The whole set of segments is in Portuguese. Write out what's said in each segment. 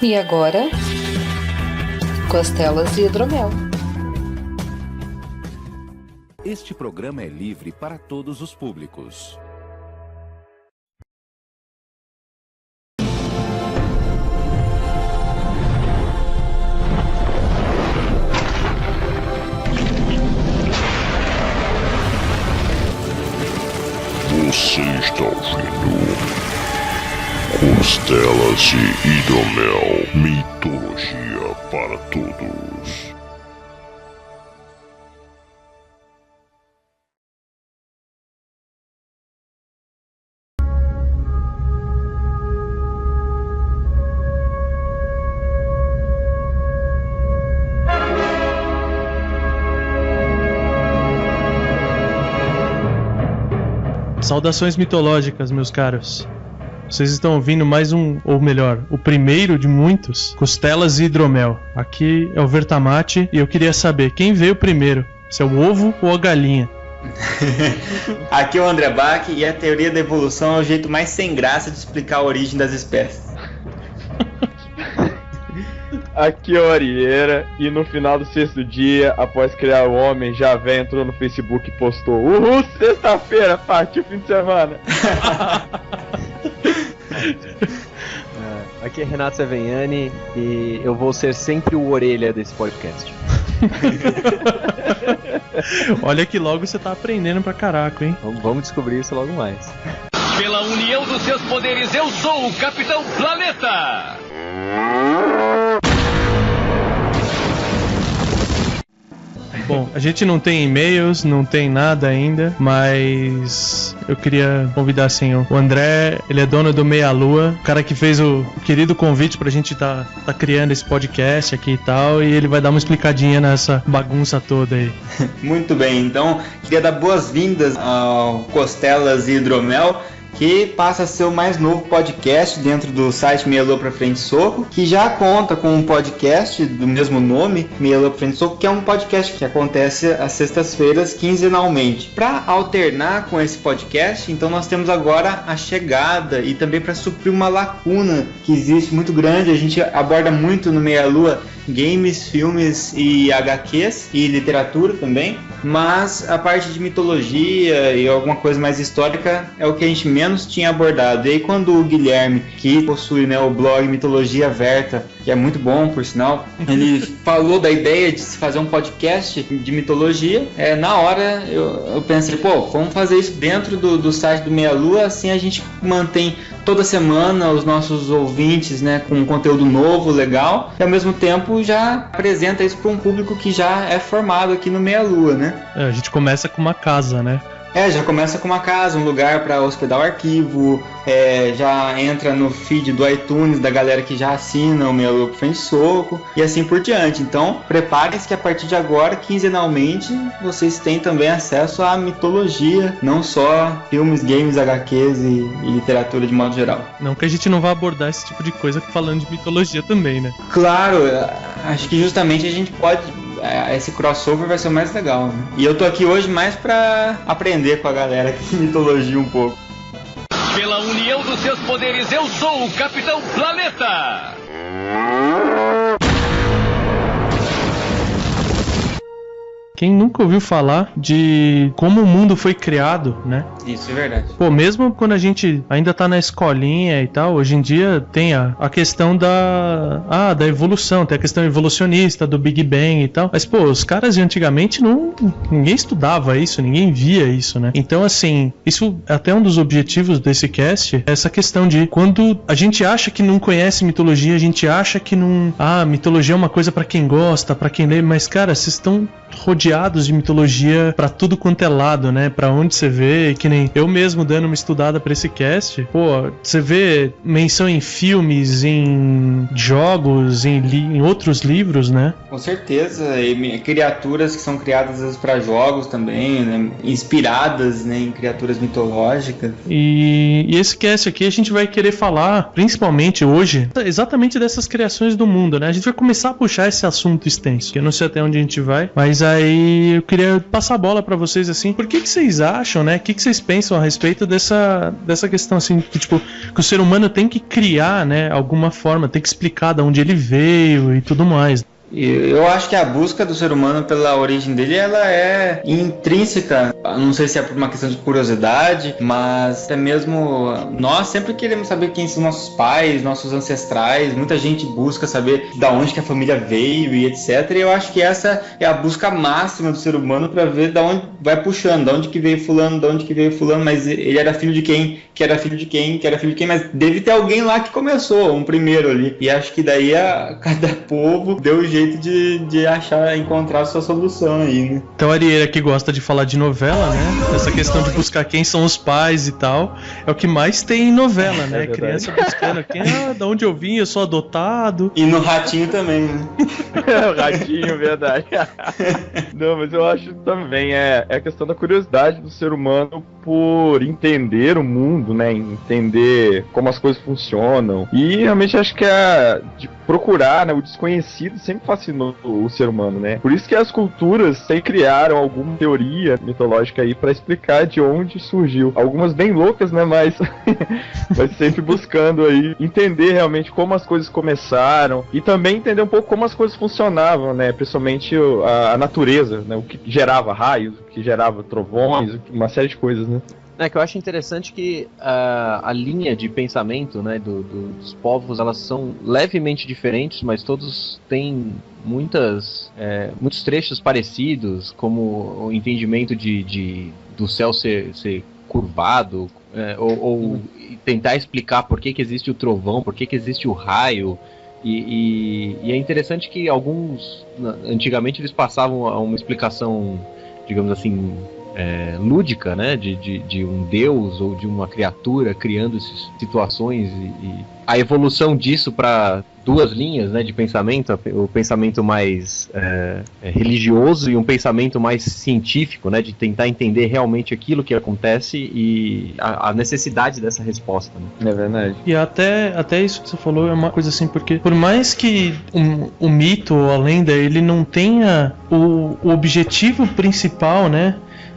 E agora, costelas e hidromel. Este programa é livre para todos os públicos. Você está ouvindo Costelas e Hidromel, mitologia para todos. Saudações mitológicas, meus caros. Vocês estão ouvindo mais um, ou melhor, o primeiro de muitos, Costelas e Hidromel. Aqui é o Vertamati e eu queria saber quem veio primeiro, se é o ovo ou a galinha. Aqui é o André Bach e a teoria da evolução é o jeito mais sem graça de explicar a origem das espécies. Aqui é o Arieira e no final do sexto dia, após criar o homem, Javé entrou no Facebook e postou: Uhul, sexta-feira, partiu fim de semana. Aqui é Renato Seveniani e eu vou ser sempre o orelha desse podcast. Olha que logo você tá aprendendo pra caraca, hein? Vamos descobrir isso logo mais. Pela união dos seus poderes, eu sou o Capitão Planeta! Bom, a gente não tem e-mails, não tem nada ainda, mas eu queria convidar assim, o André, ele é dono do Meia Lua, o cara que fez o querido convite pra gente tá criando esse podcast aqui e tal, e ele vai dar uma explicadinha nessa bagunça toda aí. Muito bem, então queria dar boas-vindas ao Costelas e Hidromel, que passa a ser o mais novo podcast dentro do site Meia Lua pra Frente Soco, que já conta com um podcast do mesmo nome, Meia Lua pra Frente Soco, que é um podcast que acontece às sextas-feiras, quinzenalmente. Para alternar com esse podcast, então nós temos agora a chegada e também para suprir uma lacuna que existe muito grande. A gente aborda muito no Meia Lua games, filmes e HQs e literatura também, mas a parte de mitologia e alguma coisa mais histórica é o que a gente menos tinha abordado. E aí quando o Guilherme, que possui, né, o blog Mitologia Verta, que é muito bom por sinal, ele falou da ideia de se fazer um podcast de mitologia, na hora eu pensei, vamos fazer isso dentro do site do Meia Lua, assim a gente mantém toda semana os nossos ouvintes, né, com conteúdo novo, legal, e ao mesmo tempo já apresenta isso para um público que já é formado aqui no Meia Lua, né? A gente começa com uma casa, né? Já começa com uma casa, um lugar para hospedar o arquivo, já entra no feed do iTunes da galera que já assina o Meia Lua pra Frente Soco e assim por diante. Então, preparem-se que a partir de agora, quinzenalmente, vocês têm também acesso à mitologia, não só filmes, games, HQs e literatura de modo geral. Não que a gente não vá abordar esse tipo de coisa falando de mitologia também, né? Claro, acho que justamente a gente pode... esse crossover vai ser o mais legal, né? E eu tô aqui hoje mais pra aprender com a galera que mitologia um pouco. Pela união dos seus poderes, eu sou o Capitão Planeta! Quem nunca ouviu falar de como o mundo foi criado, né? Isso é verdade. Mesmo quando a gente ainda tá na escolinha e tal, hoje em dia tem a questão da evolução, tem a questão evolucionista, do Big Bang e tal. Mas, os caras de antigamente ninguém estudava isso, ninguém via isso, né? Então, assim, isso é até um dos objetivos desse cast, é essa questão de quando a gente acha que não conhece mitologia, a gente acha que não... mitologia é uma coisa pra quem gosta, pra quem lê, mas, cara, vocês estão rodeados de mitologia pra tudo quanto é lado, né? Pra onde você vê, que nem eu mesmo dando uma estudada pra esse cast, você vê menção em filmes, em jogos, em outros livros, né? Com certeza, e criaturas que são criadas às vezes pra jogos também, né? Inspiradas, né, em criaturas mitológicas. E esse cast aqui a gente vai querer falar, principalmente hoje, exatamente dessas criações do mundo, né? A gente vai começar a puxar esse assunto extenso, que eu não sei até onde a gente vai, mas aí aí eu queria passar a bola pra vocês, assim, por que vocês acham, né? O que vocês pensam a respeito dessa questão, assim, que, tipo, que o ser humano tem que criar, né, alguma forma, tem que explicar de onde ele veio e tudo mais. Eu acho que a busca do ser humano pela origem dele, ela é intrínseca. Não sei se é por uma questão de curiosidade, mas até mesmo nós sempre queremos saber quem são nossos pais, nossos ancestrais. Muita gente busca saber da onde que a família veio e etc. E eu acho que essa é a busca máxima do ser humano para ver da onde vai puxando, da onde que veio fulano, da onde que veio fulano, mas ele era filho de quem, que era filho de quem, que era filho de quem, mas deve ter alguém lá que começou, um primeiro ali. E acho que daí cada povo deu o jeito de achar, encontrar a sua solução aí, né? Então a Arieira, que gosta de falar de novela, né? Essa questão de buscar quem são os pais e tal, é o que mais tem em novela, né? Criança buscando quem, da onde eu vim, eu sou adotado. E no Ratinho também, né? O Ratinho, verdade. Não, mas eu acho também, é a questão da curiosidade do ser humano por entender o mundo, né? Entender como as coisas funcionam. E realmente acho que de procurar, né, o desconhecido sempre fascinou o ser humano, né? Por isso que as culturas sempre criaram alguma teoria mitológica aí pra explicar de onde surgiu. Algumas bem loucas, né? Mas sempre buscando aí entender realmente como as coisas começaram e também entender um pouco como as coisas funcionavam, né? Principalmente a natureza, né? O que gerava raios, o que gerava trovões, uma série de coisas, né? É que eu acho interessante que a linha de pensamento, né, dos povos, elas são levemente diferentes, mas todos têm muitos trechos parecidos, como o entendimento do céu ser curvado, ou tentar explicar por que existe o trovão, por que existe o raio. E é interessante que antigamente eles passavam a uma explicação, digamos assim, lúdica, né, de um deus ou de uma criatura criando situações e a evolução disso para duas linhas, né, de pensamento, o pensamento mais religioso e um pensamento mais científico, né, de tentar entender realmente aquilo que acontece e a necessidade dessa resposta, né? É verdade. E até isso que você falou é uma coisa assim, porque por mais que o mito ou a lenda ele não tenha o objetivo principal, né,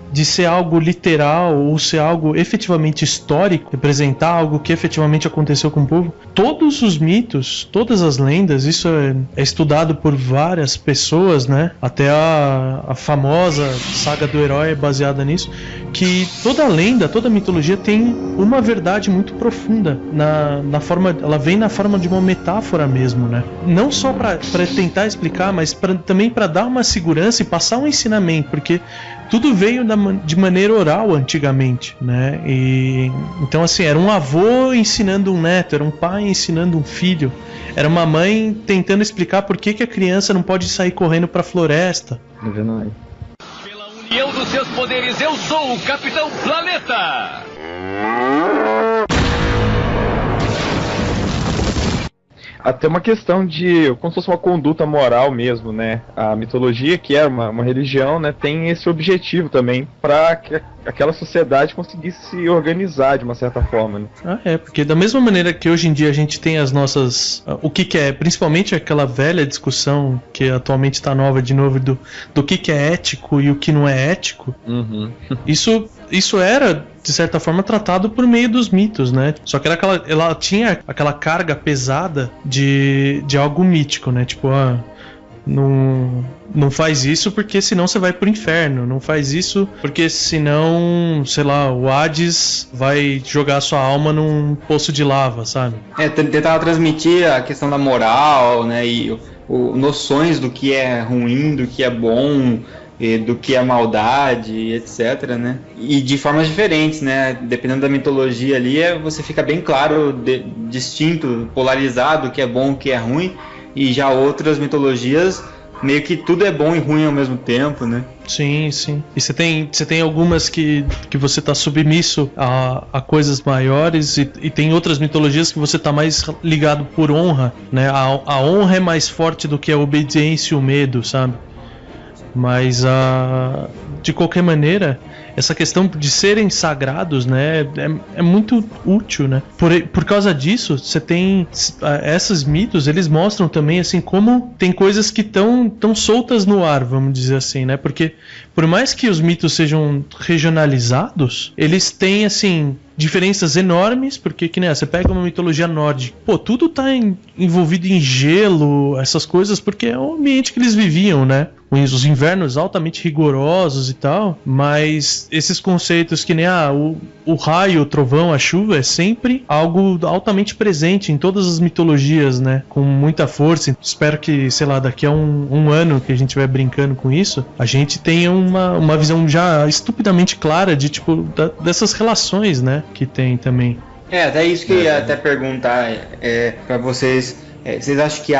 de ser algo literal ou ser algo efetivamente histórico, representar algo que efetivamente aconteceu com o povo, todos os mitos, todas as lendas, isso é estudado por várias pessoas, né? Até a famosa saga do herói é baseada nisso, que toda lenda, toda mitologia tem uma verdade muito profunda na forma, ela vem na forma de uma metáfora mesmo, né? Não só para tentar explicar, mas também para dar uma segurança e passar um ensinamento, porque tudo veio de maneira oral antigamente, né? E então assim, era um avô ensinando um neto, era um pai ensinando um filho, era uma mãe tentando explicar por que a criança não pode sair correndo para a floresta. É verdade. Pela união dos seus poderes, eu sou o Capitão Planeta! Até uma questão de como se fosse uma conduta moral mesmo, né? A mitologia, que é uma religião, né, tem esse objetivo também para que aquela sociedade conseguisse se organizar de uma certa forma, né? Porque da mesma maneira que hoje em dia a gente tem as nossas... o que é, principalmente aquela velha discussão que atualmente está nova de novo do que é ético e o que não é ético. Uhum. Isso era, de certa forma, tratado por meio dos mitos, né? Só que ela tinha aquela carga pesada de algo mítico, né? Tipo, não faz isso porque senão você vai pro inferno. Não faz isso porque senão, sei lá, o Hades vai jogar sua alma num poço de lava, sabe? Tentava transmitir a questão da moral, né? E noções do que é ruim, do que é bom, do que é maldade, etc, né? E de formas diferentes, né? Dependendo da mitologia ali, você fica bem claro, distinto, polarizado, o que é bom, o que é ruim. E já outras mitologias, meio que tudo é bom e ruim ao mesmo tempo, né? Sim, sim. E você tem algumas que você tá submisso a coisas maiores e tem outras mitologias que você tá mais ligado por honra, né? A honra é mais forte do que a obediência e o medo, sabe? Mas de qualquer maneira, essa questão de serem sagrados, né, é muito útil, né? Por causa disso, você tem esses mitos, eles mostram também, assim, como tem coisas que estão soltas no ar, vamos dizer assim, né? Porque por mais que os mitos sejam regionalizados, eles têm, assim, diferenças enormes, porque que nem você pega uma mitologia nórdica, pô, tudo tá envolvido em gelo, essas coisas, porque é o ambiente que eles viviam, né? Os invernos altamente rigorosos e tal, mas esses conceitos que nem o raio, o trovão, a chuva é sempre algo altamente presente em todas as mitologias, né? Com muita força. Espero que, sei lá, daqui a um ano que a gente vai brincando com isso, a gente tenha uma visão já estupidamente clara de, tipo, dessas relações, né? Que tem também. Até isso que eu ia até perguntar pra vocês. Vocês acham que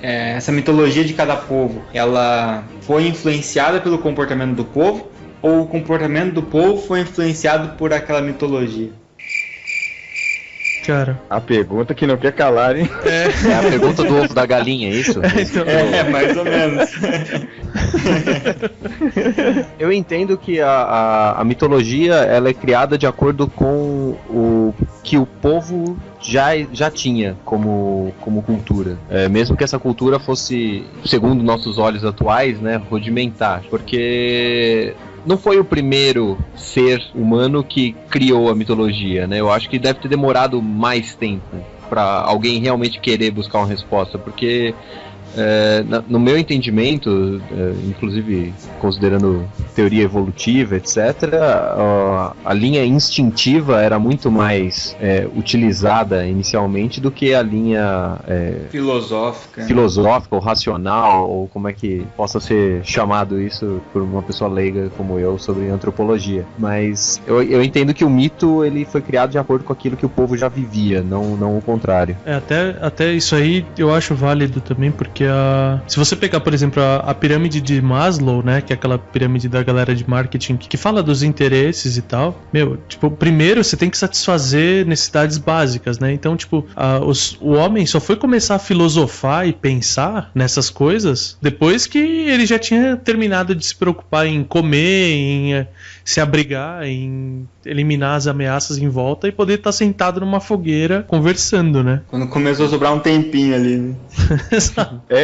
essa mitologia de cada povo, ela foi influenciada pelo comportamento do povo, ou o comportamento do povo foi influenciado por aquela mitologia? Cara, a pergunta que não quer calar, hein? É a pergunta do ovo da galinha, é isso? Então, mais ou menos. Eu entendo que a mitologia, ela é criada de acordo com o que o povo já tinha como cultura. Mesmo que essa cultura fosse, segundo nossos olhos atuais, né, rudimentar. Porque não foi o primeiro ser humano que criou a mitologia, né? Eu acho que deve ter demorado mais tempo para alguém realmente querer buscar uma resposta, porque no meu entendimento, inclusive considerando teoria evolutiva, etc., a linha instintiva era muito mais utilizada inicialmente do que a linha filosófica ou racional, ou como é que possa ser chamado isso por uma pessoa leiga como eu sobre antropologia. Mas eu entendo que o mito, ele foi criado de acordo com aquilo que o povo já vivia, não o contrário. Até isso aí eu acho válido também, porque se você pegar, por exemplo, a pirâmide de Maslow, né, que é aquela pirâmide da galera de marketing que fala dos interesses e tal, tipo, primeiro você tem que satisfazer necessidades básicas, né? Então, tipo, o homem só foi começar a filosofar e pensar nessas coisas depois que ele já tinha terminado de se preocupar em comer, em se abrigar, em eliminar as ameaças em volta e poder estar sentado numa fogueira conversando, né? Quando começou a sobrar um tempinho ali, né?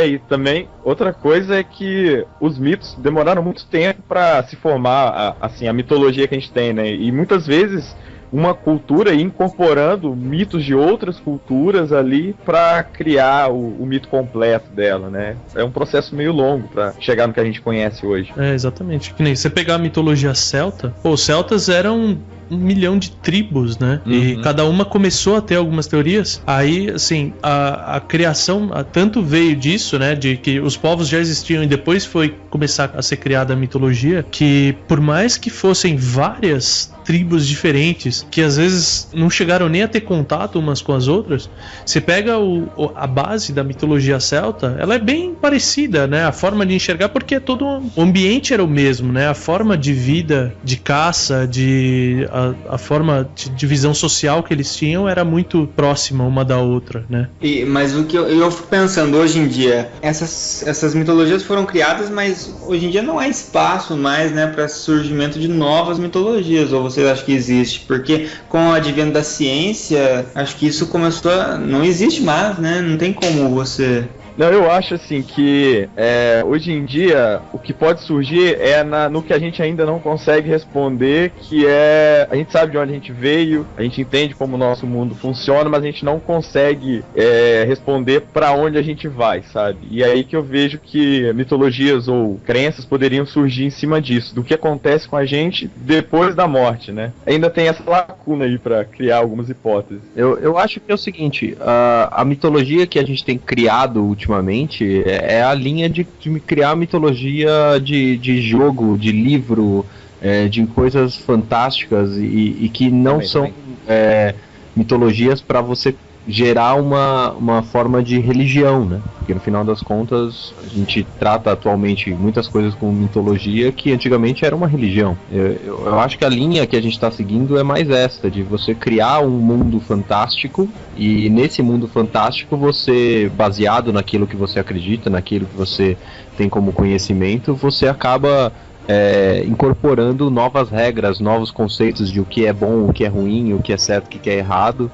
E também outra coisa é que os mitos demoraram muito tempo para se formar, assim, a mitologia que a gente tem, né? E muitas vezes uma cultura incorporando mitos de outras culturas ali para criar o mito completo dela, né? É um processo meio longo para chegar no que a gente conhece hoje. Exatamente. Que nem você pegar a mitologia celta, os celtas eram 1 milhão de tribos, né? Uhum. E cada uma começou a ter algumas teorias. Aí, assim, a criação tanto veio disso, né? De que os povos já existiam e depois foi começar a ser criada a mitologia, que por mais que fossem várias tribos diferentes, que às vezes não chegaram nem a ter contato umas com as outras, você pega a base da mitologia celta, ela é bem parecida, né? A forma de enxergar, porque todo o ambiente era o mesmo, né? A forma de vida, de caça, a forma de divisão social que eles tinham era muito próxima uma da outra, né? Mas o que eu fico pensando hoje em dia, essas mitologias foram criadas, mas hoje em dia não há espaço mais, né, para surgimento de novas mitologias, ou vocês acham que existe? Porque com o advento da ciência, acho que isso começou não existe mais, né? Não tem como você... Não, eu acho assim que hoje em dia o que pode surgir é no que a gente ainda não consegue responder, que é, a gente sabe de onde a gente veio, a gente entende como o nosso mundo funciona, mas a gente não consegue responder para onde a gente vai, sabe? E é aí que eu vejo que mitologias ou crenças poderiam surgir em cima disso, do que acontece com a gente depois da morte, né? Ainda tem essa lacuna aí para criar algumas hipóteses. Eu acho que é o seguinte, a mitologia que a gente tem criado ultimamente é a linha de criar mitologia de jogo, de livro, de coisas fantásticas e que não são mitologias para você gerar uma forma de religião, né? Porque no final das contas a gente trata atualmente muitas coisas como mitologia que antigamente era uma religião. Eu acho que a linha que a gente está seguindo é mais esta, de você criar um mundo fantástico e nesse mundo fantástico você, baseado naquilo que você acredita, naquilo que você tem como conhecimento, você acaba incorporando novas regras, novos conceitos de o que é bom, o que é ruim, o que é certo, o que é errado,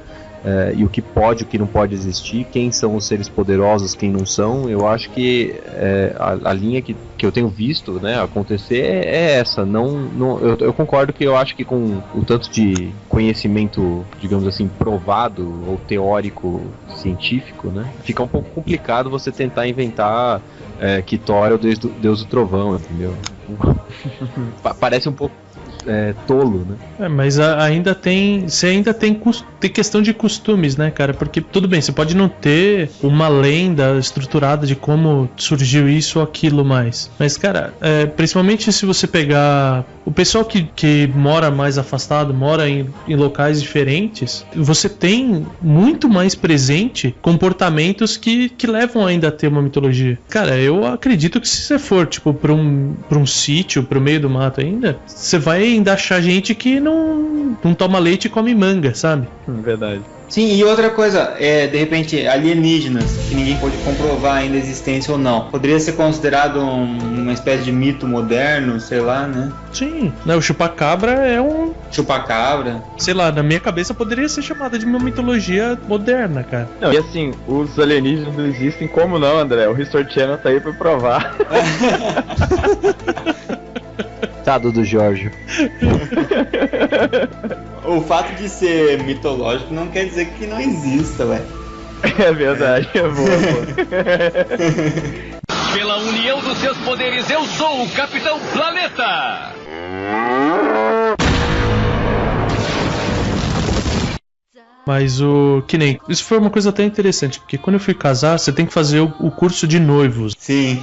e o que pode, o que não pode existir, quem são os seres poderosos, quem não são. Eu acho que a linha que eu tenho visto, né, acontecer é essa. Eu concordo que eu acho que com o tanto de conhecimento, digamos assim, provado ou teórico científico, né, fica um pouco complicado você tentar inventar que Thor é o deus do trovão, entendeu? Parece um pouco tolo, né? Mas ainda tem. Você ainda tem questão de costumes, né, cara? Porque tudo bem, você pode não ter uma lenda estruturada de como surgiu isso ou aquilo mais. Mas, cara, principalmente se você pegar o pessoal que mora mais afastado, mora em locais diferentes, você tem muito mais presente comportamentos que levam ainda a ter uma mitologia. Cara, eu acredito que se você for, tipo, pra um sítio, pro meio do mato ainda, você vai ainda achar gente que não toma leite e come manga, sabe? Verdade. Sim, e outra coisa, de repente, alienígenas, que ninguém pode comprovar ainda a existência ou não. Poderia ser considerado uma espécie de mito moderno, sei lá, né? Sim, né, o chupacabra é um... Chupacabra. Sei lá, na minha cabeça poderia ser chamada de uma mitologia moderna, cara. Não, e assim, os alienígenas não existem, como não, André? O History Channel tá aí pra provar. Tado do Jorge. O fato de ser mitológico não quer dizer que não exista, velho. É verdade, é boa. Pela união dos seus poderes, eu sou o Capitão Planeta! Mas isso foi uma coisa até interessante, porque quando eu fui casar, você tem que fazer o curso de noivos. Sim.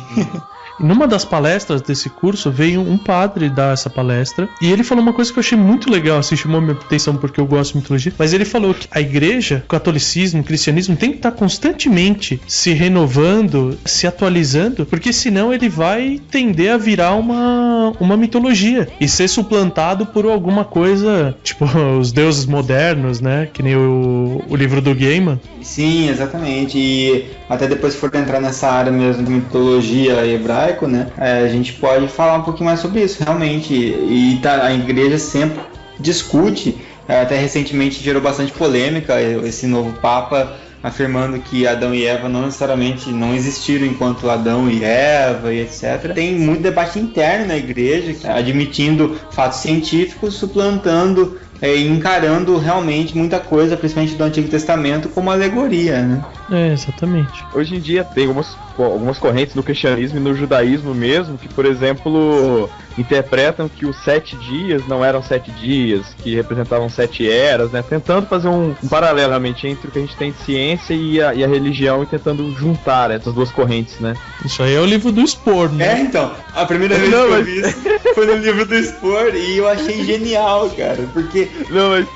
E numa das palestras desse curso veio um padre dar essa palestra e ele falou uma coisa que eu achei muito legal, assim, chamou minha atenção porque eu gosto de mitologia, mas ele falou que a igreja, o catolicismo, o cristianismo tem que estar constantemente se renovando, se atualizando, porque senão ele vai tender a virar uma mitologia e ser suplantado por alguma coisa, tipo os deuses modernos, né, que nem o livro do Gaiman. Sim, exatamente, e até depois se for entrar nessa área mesmo de mitologia hebraica, né? A gente pode falar um pouquinho mais sobre isso, realmente. E a igreja sempre discute, até recentemente gerou bastante polêmica esse novo Papa afirmando que Adão e Eva não necessariamente não existiram enquanto Adão e Eva e etc. Tem muito debate interno na igreja, admitindo fatos científicos, suplantando e encarando realmente muita coisa, principalmente do Antigo Testamento, como alegoria, né? Exatamente. Hoje em dia tem algumas correntes no cristianismo e no judaísmo mesmo, que, por exemplo, interpretam que os 7 dias não eram 7 dias, que representavam 7 eras, né? Tentando fazer um paralelo realmente entre o que a gente tem de ciência e a religião, e tentando juntar essas duas correntes, né? Isso aí é o livro do Spor, né? Então, a primeira vez que eu vi isso foi no livro do Spor e eu achei genial, cara, porque... Não, mas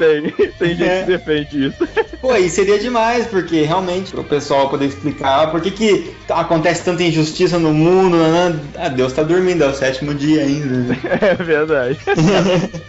tem gente que defende isso. Pô, e seria demais, porque realmente, pro pessoal poder explicar por que acontece tanta injustiça no mundo, né? Deus tá dormindo, é o 7º dia ainda. Né? É verdade.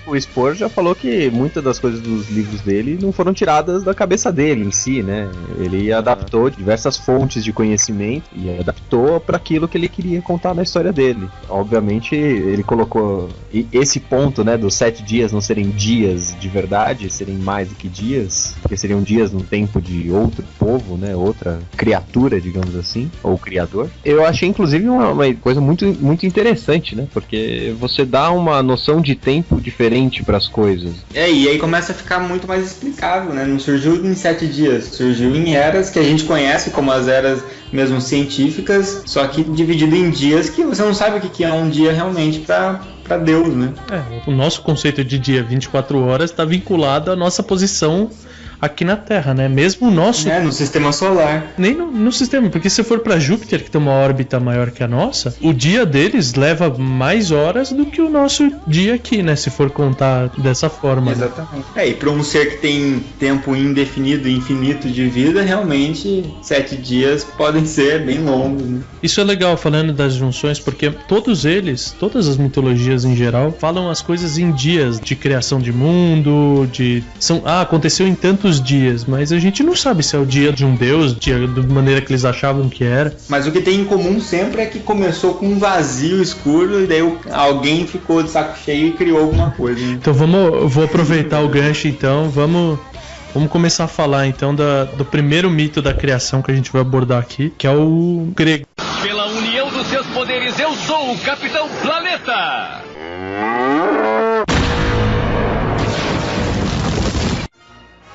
O Spor já falou que muitas das coisas dos livros dele não foram tiradas da cabeça dele em si, né? Ele adaptou diversas fontes de conhecimento e adaptou para aquilo que ele queria contar na história dele. Obviamente, ele colocou esse ponto, né, dos 7 dias não serem dias de verdade, serem mais do que dias, porque seriam dias no tempo de outro povo, né, outra criatura, digamos assim, ou criador. Eu achei, inclusive, uma coisa muito, muito interessante, né, porque você dá uma noção de tempo diferente para as coisas. E aí começa a ficar muito mais explicável, né, não surgiu em 7 dias, surgiu em eras que a gente conhece como as eras mesmo científicas, só que dividido em dias que você não sabe o que é um dia realmente para Deus, né? O nosso conceito de dia 24 horas está vinculado à nossa posição aqui na Terra, né? Mesmo o nosso... no sistema solar. Nem no sistema, porque se for para Júpiter, que tem uma órbita maior que a nossa, o dia deles leva mais horas do que o nosso dia aqui, né? Se for contar dessa forma. Exatamente. E para um ser que tem tempo indefinido e infinito de vida, realmente 7 dias podem ser bem longos, né? Isso é legal, falando das junções, porque todas as mitologias em geral, falam as coisas em dias de criação de mundo, aconteceu em tantos os dias, mas a gente não sabe se é o dia de um deus, dia da maneira que eles achavam que era. Mas o que tem em comum sempre é que começou com um vazio escuro e daí alguém ficou de saco cheio e criou alguma coisa. Né? Então vou aproveitar o gancho então, vamos começar a falar então do primeiro mito da criação que a gente vai abordar aqui, que é o grego. Pela união dos seus poderes, eu sou o Capitão Planeta!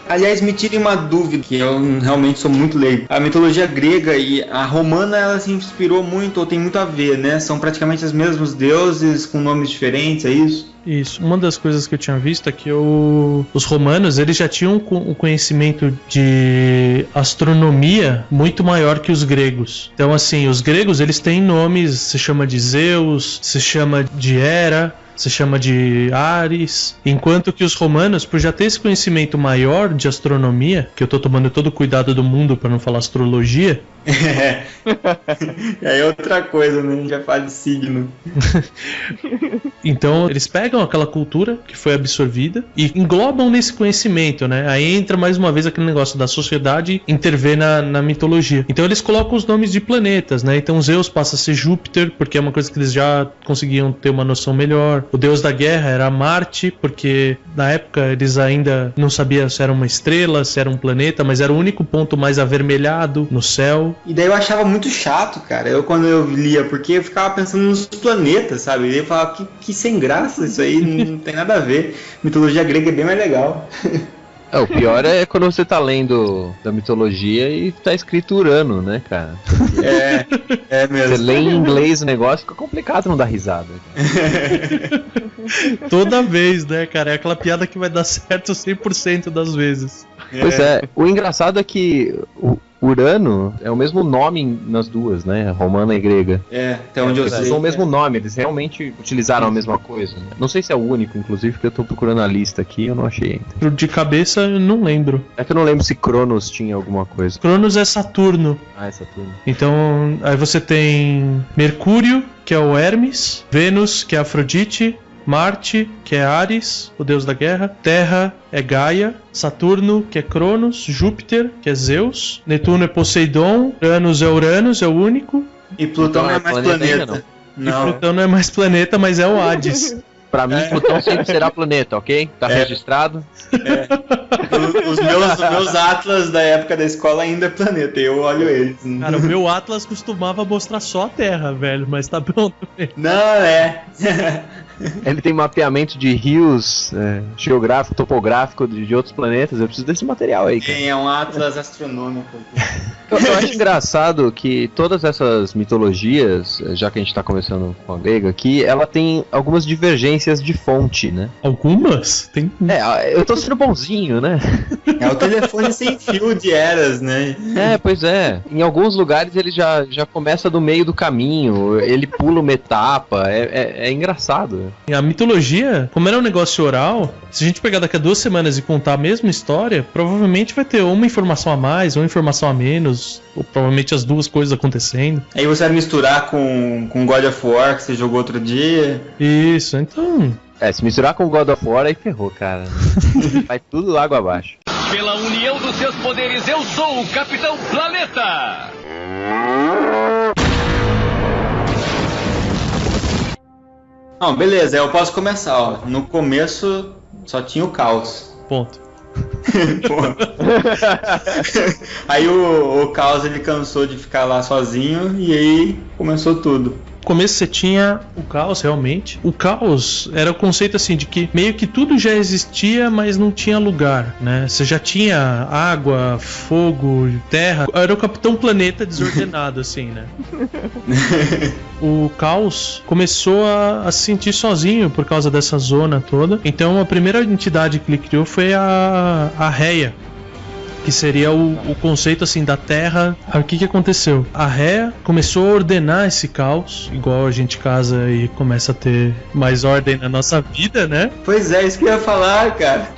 Aliás, me tirem uma dúvida, que eu realmente sou muito leigo. A mitologia grega e a romana, ela se inspirou muito, ou tem muito a ver, né? São praticamente os mesmos deuses, com nomes diferentes, é isso? Isso. Uma das coisas que eu tinha visto é que os romanos, eles já tinham um conhecimento de astronomia muito maior que os gregos. Então, assim, os gregos, eles têm nomes, se chama de Zeus, se chama de Hera, se chama de Ares, enquanto que os romanos, por já ter esse conhecimento maior de astronomia, que eu tô tomando todo o cuidado do mundo para não falar astrologia. É outra coisa, né? Já fala de signo. Então eles pegam aquela cultura que foi absorvida e englobam nesse conhecimento, né? Aí entra mais uma vez aquele negócio da sociedade intervir na mitologia. Então eles colocam os nomes de planetas, né? Então Zeus passa a ser Júpiter, porque é uma coisa que eles já conseguiam ter uma noção melhor. O deus da guerra era Marte, porque na época eles ainda não sabiam se era uma estrela, se era um planeta, mas era o único ponto mais avermelhado no céu. E daí eu achava muito chato, cara, quando eu lia, porque eu ficava pensando nos planetas, sabe? E eu falava, que sem graça, isso aí não tem nada a ver. Mitologia grega é bem mais legal. O pior é quando você tá lendo da mitologia e tá escrito Urano, né, cara? É mesmo. Você lê em inglês o negócio, fica complicado não dar risada. Toda vez, né, cara? É aquela piada que vai dar certo 100% das vezes. Pois é, o engraçado é que o Urano é o mesmo nome nas duas, né? Romana e grega. Até onde eu sei. Eles usam o mesmo nome, eles realmente utilizaram a mesma coisa. Né? Não sei se é o único, inclusive, porque eu tô procurando a lista aqui e eu não achei ainda. De cabeça, eu não lembro. É que eu não lembro se Cronos tinha alguma coisa. Cronos é Saturno. Ah, é Saturno. Então, aí você tem Mercúrio, que é o Hermes, Vênus, que é Afrodite, Marte, que é Ares, o deus da guerra, Terra é Gaia, Saturno, que é Cronos, Júpiter, que é Zeus, Netuno é Poseidon, Uranus, é o único. E Plutão não é mais planeta. Não. E Plutão não é mais planeta, mas é o Hades. Pra mim, Plutão sempre será planeta, ok? Tá registrado? Os meus atlas da época da escola ainda é planeta, eu olho eles. Cara, o meu atlas costumava mostrar só a Terra, velho, mas tá pronto. Não, Ele tem mapeamento de rios geográfico, topográfico de outros planetas. Eu preciso desse material aí, cara. É um atlas astronômico. Eu acho engraçado que todas essas mitologias, já que a gente tá começando com a grega aqui, ela tem algumas divergências de fonte, né? Algumas? Tem. Eu tô sendo bonzinho, né? É o telefone sem fio de Eras, né? Pois é. Em alguns lugares ele já começa do meio do caminho, ele pula uma etapa, é engraçado. A mitologia, como era um negócio oral, se a gente pegar daqui a 2 semanas e contar a mesma história, provavelmente vai ter uma informação a mais, uma informação a menos, ou provavelmente as duas coisas acontecendo. Aí você vai misturar com God of War, que você jogou outro dia. Isso, então... se misturar com God of War, aí ferrou, cara. Vai tudo água abaixo. Pela união dos seus poderes, eu sou o Capitão Planeta! Não, beleza, eu posso começar, ó. No começo só tinha o caos. Ponto. Aí o Caos, ele cansou de ficar lá sozinho e aí começou tudo. No começo você tinha o caos, realmente. O caos era o conceito assim de que meio que tudo já existia, mas não tinha lugar, né? Você já tinha água, fogo, terra. Era o Capitão Planeta desordenado, assim, né? O caos começou a se sentir sozinho por causa dessa zona toda. Então a primeira entidade que ele criou foi a Reia, que seria o conceito assim da Terra. O que aconteceu? A Rhea começou a ordenar esse caos, igual a gente casa e começa a ter mais ordem na nossa vida, né? Pois é, isso que eu ia falar, cara.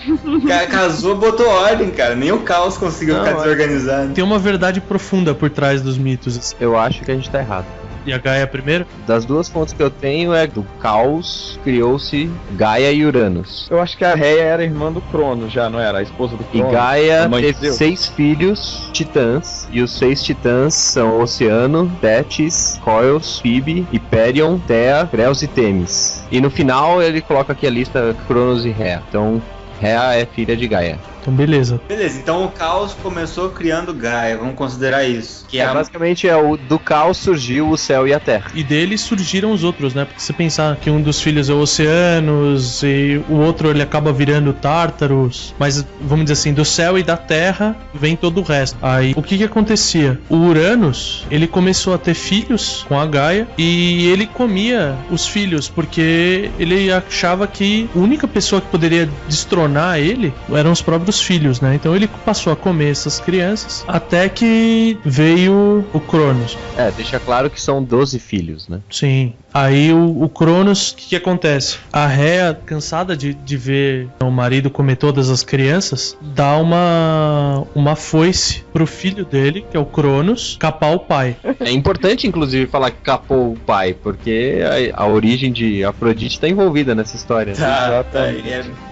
Casou, botou ordem, cara. Nem o caos conseguiu ficar desorganizado. Tem uma verdade profunda por trás dos mitos. Eu acho que a gente tá errado. E a Gaia primeiro? Das duas fontes que eu tenho é do caos criou-se Gaia e Uranus. Eu acho que a Rhea era irmã do Cronos já, não era? A esposa do E Cronos. Gaia a mãe de teve Zeus. 6 filhos titãs, e os 6 titãs são Oceano, Tétis, Coeus, Phoebe, Hyperion, Thea, Creus e Temis. E no final ele coloca aqui a lista Cronos e Rhea. Então Rhea é filha de Gaia. Então beleza. Beleza, então o caos começou criando Gaia, vamos considerar isso. Que Basicamente do caos surgiu o céu e a terra. E dele surgiram os outros, né? Porque você pensar que um dos filhos é o Oceanos e o outro ele acaba virando Tártaros, mas vamos dizer assim, do céu e da terra vem todo o resto. Aí o que acontecia? O Uranus, ele começou a ter filhos com a Gaia e ele comia os filhos porque ele achava que a única pessoa que poderia destronar ele eram os próprios filhos, né? Então ele passou a comer essas crianças até que veio o Cronos. Deixa claro que são 12 filhos, né? Sim. Aí o Cronos, o que acontece? A Rhea, cansada de ver o marido comer todas as crianças, dá uma foice pro filho dele, que é o Cronos, capar o pai. É importante, inclusive, falar que capou o pai, porque a origem de Afrodite tá envolvida nessa história. Tá,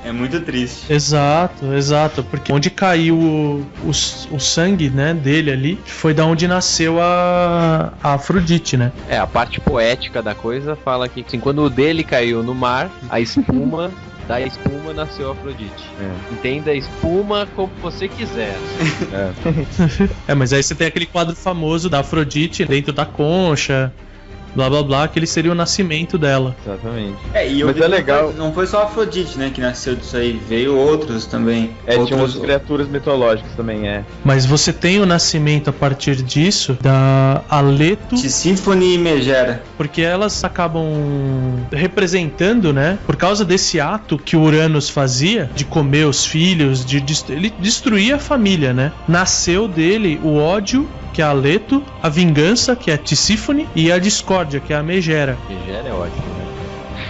é muito triste. Exato, porque onde caiu o sangue, né, dele ali, foi da onde nasceu a Afrodite, né? A parte poética da coisa fala que assim, quando o dele caiu no mar, a espuma da espuma nasceu a Afrodite. Entenda a espuma como você quiser. Mas aí você tem aquele quadro famoso da Afrodite dentro da concha, blá blá blá, que ele seria o nascimento dela. Exatamente. Mas é legal. Não foi só a Afrodite, né, que nasceu disso aí, veio outros também. Tinha outras criaturas mitológicas também, Mas você tem o nascimento a partir disso da Aleto, Tisífone e Megera. Porque elas acabam representando, né, por causa desse ato que o Uranus fazia, de comer os filhos, ele destruía a família, né? Nasceu dele o ódio, que é a Aleto, a vingança, que é a Tisífone, e a discórdia, que é a Megera. Megera é ótimo,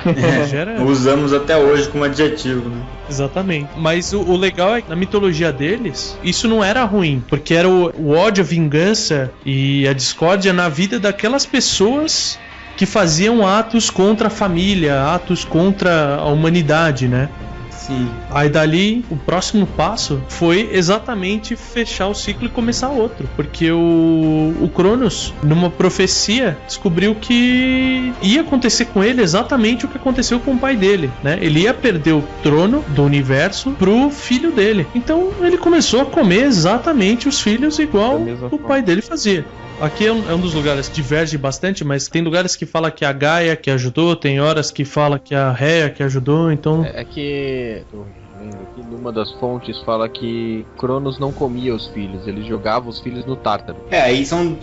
né? Megera... Usamos até hoje como adjetivo, né? Exatamente. Mas o legal é que na mitologia deles, isso não era ruim, porque era o ódio, a vingança e a discórdia na vida daquelas pessoas que faziam atos contra a família, atos contra a humanidade, né? Sim. Aí dali, o próximo passo foi exatamente fechar o ciclo e começar outro. Porque o Cronos, numa profecia, descobriu que ia acontecer com ele exatamente o que aconteceu com o pai dele, né? Ele ia perder o trono do universo pro filho dele. Então ele começou a comer exatamente os filhos igual o pai dele fazia. Aqui é um dos lugares que diverge bastante, mas tem lugares que fala que a Gaia que ajudou, tem horas que fala que a Rhea que ajudou, então... É que... Tô vendo aqui, numa das fontes fala que Cronos não comia os filhos, ele jogava os filhos no Tártaro. Aí são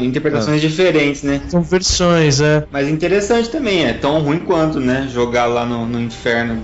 interpretações diferentes, né? São versões, Mas interessante também, é tão ruim quanto, né? Jogar lá no inferno.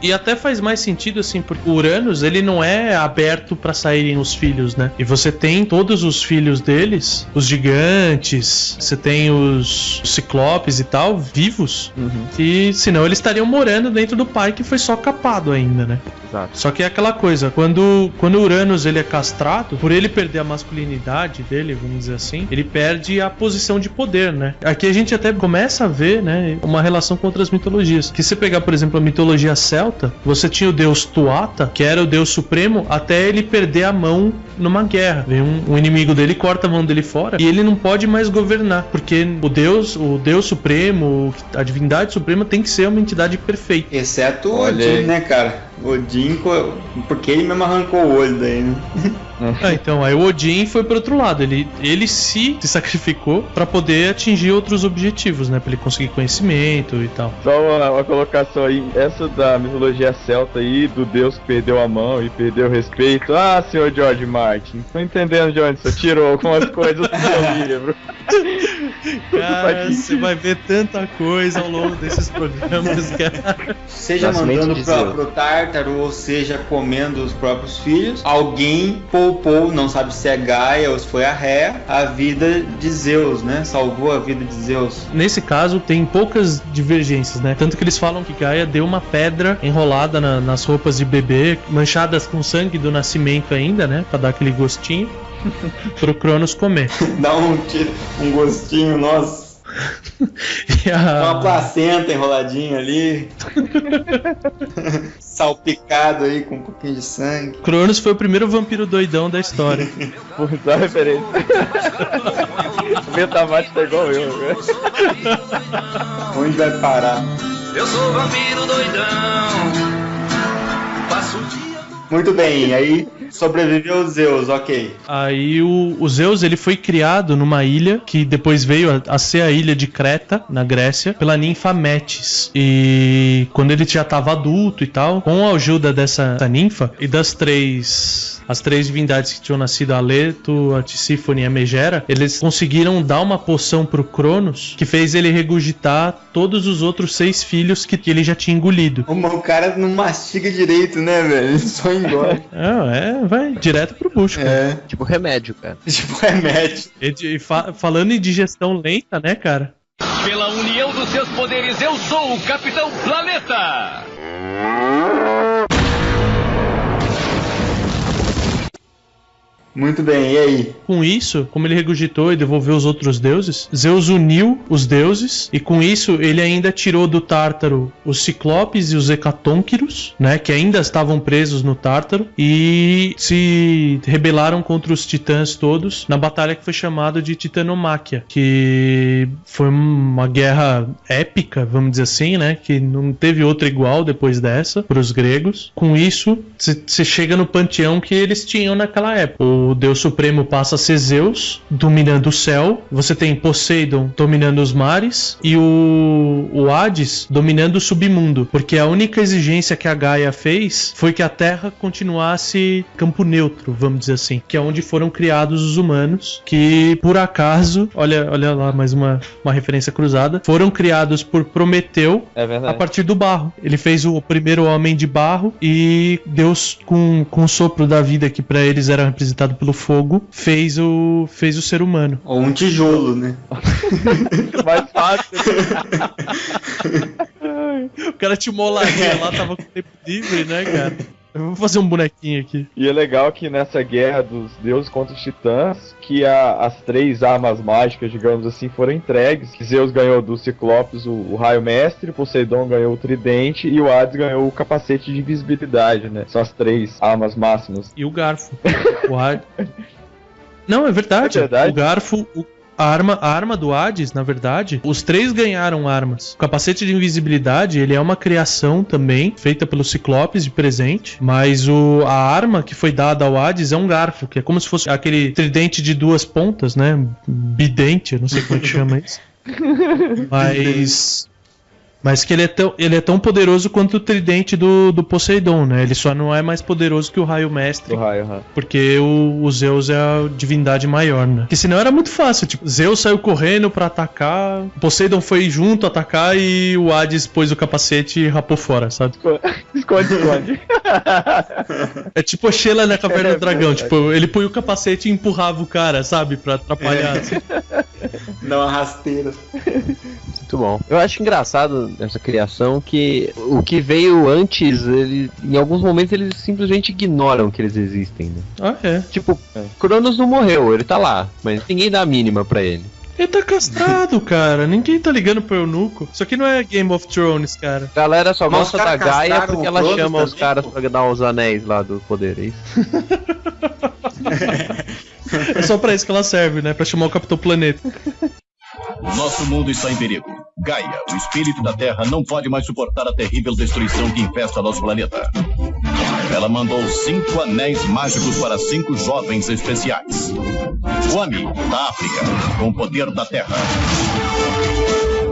E até faz mais sentido assim, porque o Uranus, ele não é aberto pra saírem os filhos, né? E você tem todos os filhos deles, os gigantes, você tem os ciclopes e tal, vivos, que senão eles estariam morando dentro do pai que foi só capado ainda, né? Exato. Só que é aquela coisa, quando o Uranus ele é castrado, por ele perder a masculinidade dele, vamos dizer assim, ele perde a posição de poder, né? Aqui a gente até começa a ver, né, uma relação com outras mitologias. Que se pegar, por exemplo, a mitologia celta, você tinha o deus Tuatha, que era o deus supremo, até ele perder a mão numa guerra. Vem um inimigo dele, corta a mão dele fora, e ele não pode mais governar, porque o deus supremo, a divindade suprema tem que ser uma entidade perfeita. Exceto o Odin, né, cara? Odin, porque ele mesmo arrancou o olho daí, né? Então, aí o Odin foi pro outro lado, ele se sacrificou pra poder atingir outros objetivos, né, pra ele conseguir conhecimento e tal. Só uma colocação aí, essa da mitologia celta aí, do deus que perdeu a mão e perdeu o respeito. Ah, senhor George Martin, tô entendendo de onde você tirou algumas coisas do seu livro. Cara, você vai ver tanta coisa ao longo desses programas, cara. Seja mandando pro Tártaro, ou seja comendo os próprios filhos, alguém poupou, não sabe se é Gaia ou se foi a Rhea, a vida de Zeus, né? Salvou a vida de Zeus. Nesse caso, tem poucas divergências, né? Tanto que eles falam que Gaia deu uma pedra enrolada nas roupas de bebê, manchadas com sangue do nascimento ainda, né? Pra dar aquele gostinho. pro Cronos comer. Dá um gostinho, nossa. Uma placenta enroladinha ali. Salpicado aí com um pouquinho de sangue. Cronos foi o primeiro vampiro doidão da história. Por dar referência. O Metamate tá igual eu, velho. Onde vai parar? Eu sou vampiro doidão. Passo o dia. Muito bem, aí sobreviveu o Zeus, ok. Aí o Zeus, ele foi criado numa ilha que depois veio a ser a ilha de Creta, na Grécia, pela ninfa Metis. E quando ele já estava adulto e tal, com a ajuda dessa ninfa e das as três divindades que tinham nascido, a Leto, a Tisífone e a Megera, eles conseguiram dar uma poção pro Cronos que fez ele regurgitar todos os outros 6 filhos que ele já tinha engolido. O cara não mastiga direito, né, velho? Ele só engole. Vai direto pro bucho, cara. Tipo remédio, cara. Tipo remédio. Falando em digestão lenta, né, cara? Pela união dos seus poderes, eu sou o Capitão Planeta! Muito bem, e aí? Com isso, como ele regurgitou e devolveu os outros deuses, Zeus uniu os deuses e com isso ele ainda tirou do Tártaro os Ciclopes e os Hecatônquiros, né, que ainda estavam presos no Tártaro e se rebelaram contra os titãs todos na batalha que foi chamada de Titanomáquia, que foi uma guerra épica, vamos dizer assim, né, que não teve outra igual depois dessa para os gregos. Com isso, você chega no panteão que eles tinham naquela época. O Deus Supremo passa a ser Zeus, dominando o céu. Você tem Poseidon dominando os mares e o Hades dominando o submundo, porque a única exigência que a Gaia fez foi que a Terra continuasse campo neutro, vamos dizer assim, que é onde foram criados os humanos, que por acaso, olha lá mais uma referência cruzada, foram criados por Prometeu a partir do barro. Ele fez o primeiro homem de barro e Deus, com o sopro da vida que para eles era representado pelo fogo, fez o ser humano. Ou um tijolo, né? Mais fácil. O cara tinha uma olaria lá, tava com tempo livre, né, cara? Eu vou fazer um bonequinho aqui. E é legal que nessa guerra dos deuses contra os titãs, que as 3 armas mágicas, digamos assim, foram entregues. Zeus ganhou do Ciclopes o Raio Mestre, Poseidon ganhou o Tridente e o Hades ganhou o Capacete de Invisibilidade, né? São as 3 armas máximas. E o garfo. Não, é verdade. O garfo... A arma do Hades, na verdade, os 3 ganharam armas. O capacete de invisibilidade, ele é uma criação também, feita pelo Ciclopes de presente, mas a arma que foi dada ao Hades é um garfo, que é como se fosse aquele tridente de 2 pontas, né? Bidente, eu não sei como é que chama isso. Mas que ele é tão poderoso quanto o tridente do Poseidon, né? Ele só não é mais poderoso que o Raio Mestre. Porque o Zeus é a divindade maior, né? Porque senão era muito fácil, tipo, Zeus saiu correndo pra atacar, Poseidon foi junto atacar e o Hades pôs o capacete e rapou fora, sabe? Esconde. É tipo a Sheila na Caverna do Dragão, tipo, ele põe o capacete e empurrava o cara, sabe? Pra atrapalhar. Assim. Dá uma rasteira. Muito bom. Eu acho engraçado essa criação que o que veio antes, em alguns momentos eles simplesmente ignoram que eles existem, né? Ah, é? Tipo, Cronos não morreu, ele tá lá, mas ninguém dá a mínima pra ele. Ele tá castrado, cara. Ninguém tá ligando pro eunuco. Isso aqui não é Game of Thrones, cara. A galera só gosta da Gaia porque ela chama os caras pra dar os anéis lá do poder, é isso? É só pra isso que ela serve, né? Pra chamar o Capitão Planeta. O nosso mundo está em perigo. Gaia, o espírito da Terra, não pode mais suportar a terrível destruição que infesta nosso planeta. Ela mandou 5 anéis mágicos para 5 jovens especiais. Kwame, da África, com o poder da Terra.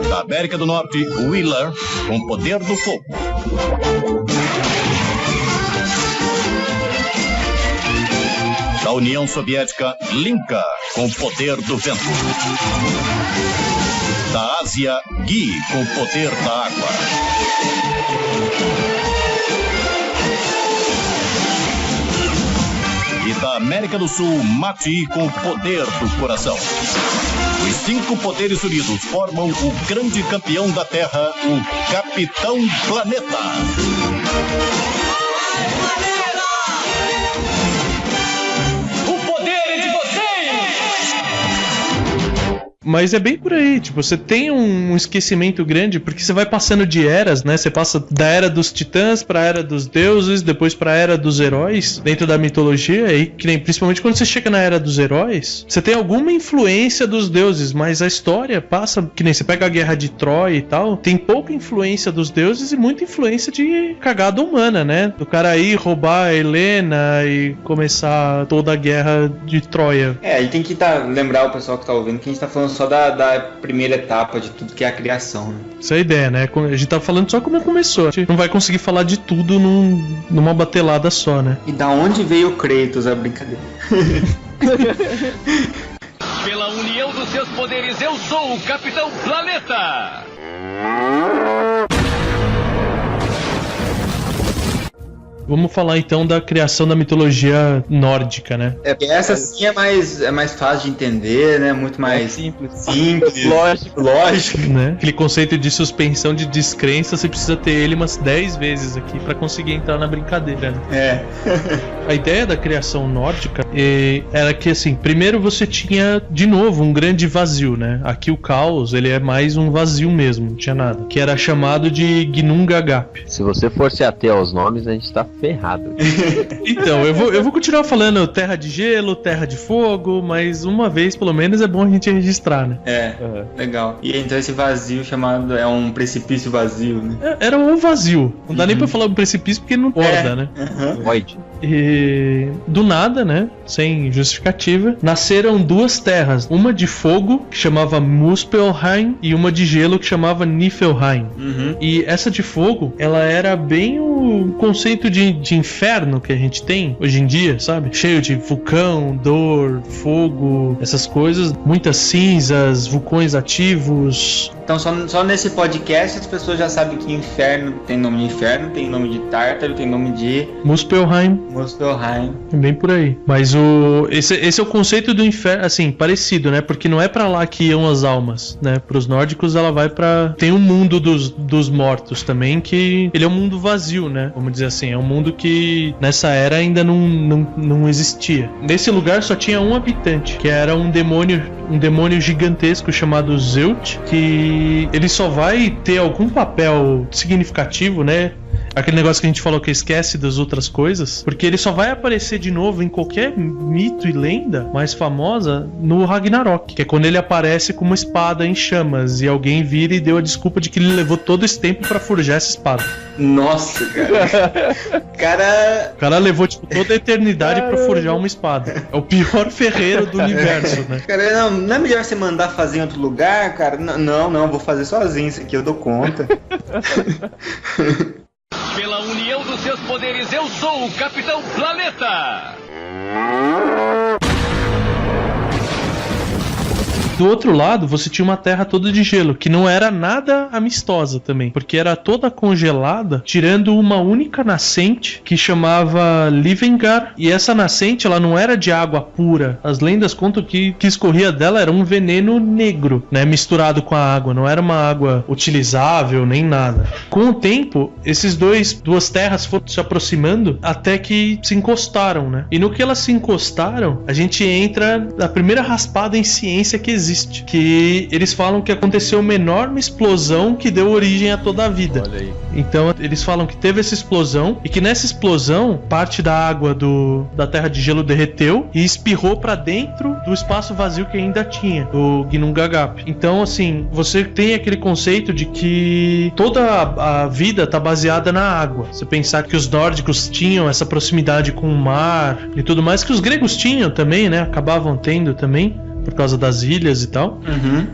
Da América do Norte, Wheeler, com o poder do fogo. Da União Soviética, Linka, com o poder do vento. Da Ásia, Gui, com o poder da água. E da América do Sul, Mati, com o poder do coração. Os 5 poderes unidos formam o grande campeão da Terra, o Capitão Planeta. O poder é de Mas é bem por aí, tipo, você tem um esquecimento grande, porque você vai passando de eras, né? Você passa da era dos titãs pra era dos deuses, depois pra era dos heróis, dentro da mitologia, e que nem, principalmente quando você chega na era dos heróis, você tem alguma influência dos deuses, mas a história passa, que nem você pega a guerra de Troia e tal, tem pouca influência dos deuses e muita influência de cagada humana, né? Do cara aí roubar a Helena e começar toda a guerra de Troia. A gente tem que lembrar o pessoal que tá ouvindo que a gente tá falando só da primeira etapa de tudo que é a criação, né? Essa é a ideia, né? A gente tá falando só como começou. A gente não vai conseguir falar de tudo numa batelada só, né? E da onde veio o Kratos, a brincadeira? Pela união dos seus poderes, eu sou o Capitão Planeta! Vamos falar então da criação da mitologia nórdica, né? Essa sim é mais fácil de entender, né? Muito mais simples. Lógico. Né? Aquele conceito de suspensão de descrença, você precisa ter ele umas 10 vezes aqui pra conseguir entrar na brincadeira, né? A ideia da criação nórdica era que, assim, primeiro você tinha, de novo, um grande vazio, né? Aqui o caos, ele é mais um vazio mesmo, não tinha nada. Que era chamado de Ginnungagap. Se você for se ater aos nomes, a gente tá ferrado. Então, eu vou continuar falando terra de gelo, terra de fogo, mas uma vez, pelo menos, é bom a gente registrar, né? Legal. E então esse vazio chamado é um precipício vazio, né? Era um vazio. Não dá nem pra falar um precipício porque não borda, né? Void. E do nada, né? Sem justificativa, nasceram duas terras. Uma de fogo, que chamava Muspelheim, e uma de gelo, que chamava Niflheim. E essa de fogo, ela era bem o conceito de inferno que a gente tem hoje em dia, sabe? Cheio de vulcão, dor, fogo, essas coisas. Muitas cinzas, vulcões ativos. Então só nesse podcast as pessoas já sabem que inferno tem nome de inferno, tem nome de Tártaro, tem nome de Muspelheim. É bem por aí. Mas esse é o conceito do inferno, assim, parecido, né? Porque não é pra lá que iam as almas, né? Pros nórdicos ela vai pra... Tem um mundo dos mortos também, que ele é um mundo vazio, né? Vamos dizer assim, é um mundo que nessa era ainda não existia. Nesse lugar só tinha um habitante, que era um demônio gigantesco chamado Zelt, que ele só vai ter algum papel significativo, né? Aquele negócio que a gente falou que esquece das outras coisas, porque ele só vai aparecer de novo em qualquer mito e lenda mais famosa no Ragnarok, que é quando ele aparece com uma espada em chamas e alguém vira e deu a desculpa de que ele levou todo esse tempo pra forjar essa espada. Nossa, cara. O cara levou tipo toda a eternidade pra forjar uma espada. É o pior ferreiro do universo, né? Cara, não é melhor você mandar fazer em outro lugar, cara? Não, vou fazer sozinho isso aqui, eu dou conta. Pela união dos seus poderes, eu sou o Capitão Planeta! Do outro lado, você tinha uma terra toda de gelo, que não era nada amistosa também, porque era toda congelada, tirando uma única nascente que chamava Livengar, e essa nascente ela não era de água pura. As lendas contam que escorria dela era um veneno negro, né, misturado com a água, não era uma água utilizável nem nada. Com o tempo, esses duas terras foram se aproximando até que se encostaram, né? E no que elas se encostaram, a gente entra na primeira raspada em ciência que existe, que eles falam que aconteceu uma enorme explosão que deu origem a toda a vida. Olha aí. Então eles falam que teve essa explosão e que nessa explosão parte da água da terra de gelo derreteu e espirrou pra dentro do espaço vazio que ainda tinha, do Ginnungagap. Então assim, você tem aquele conceito de que toda a vida tá baseada na água. Você pensar que os nórdicos tinham essa proximidade com o mar e tudo mais, que os gregos tinham também, né? Acabavam tendo também, por causa das ilhas e tal.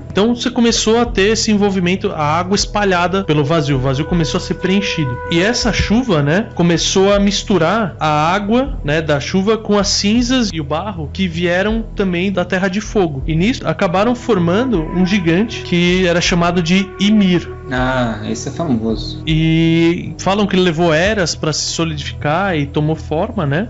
Então você começou a ter esse envolvimento, a água espalhada pelo vazio. O vazio começou a ser preenchido. E essa chuva, né, começou a misturar a água, né, da chuva com as cinzas e o barro que vieram também da Terra de Fogo. E nisso acabaram formando um gigante que era chamado de Ymir. Ah, esse é famoso. E falam que ele levou eras para se solidificar e tomou forma, né?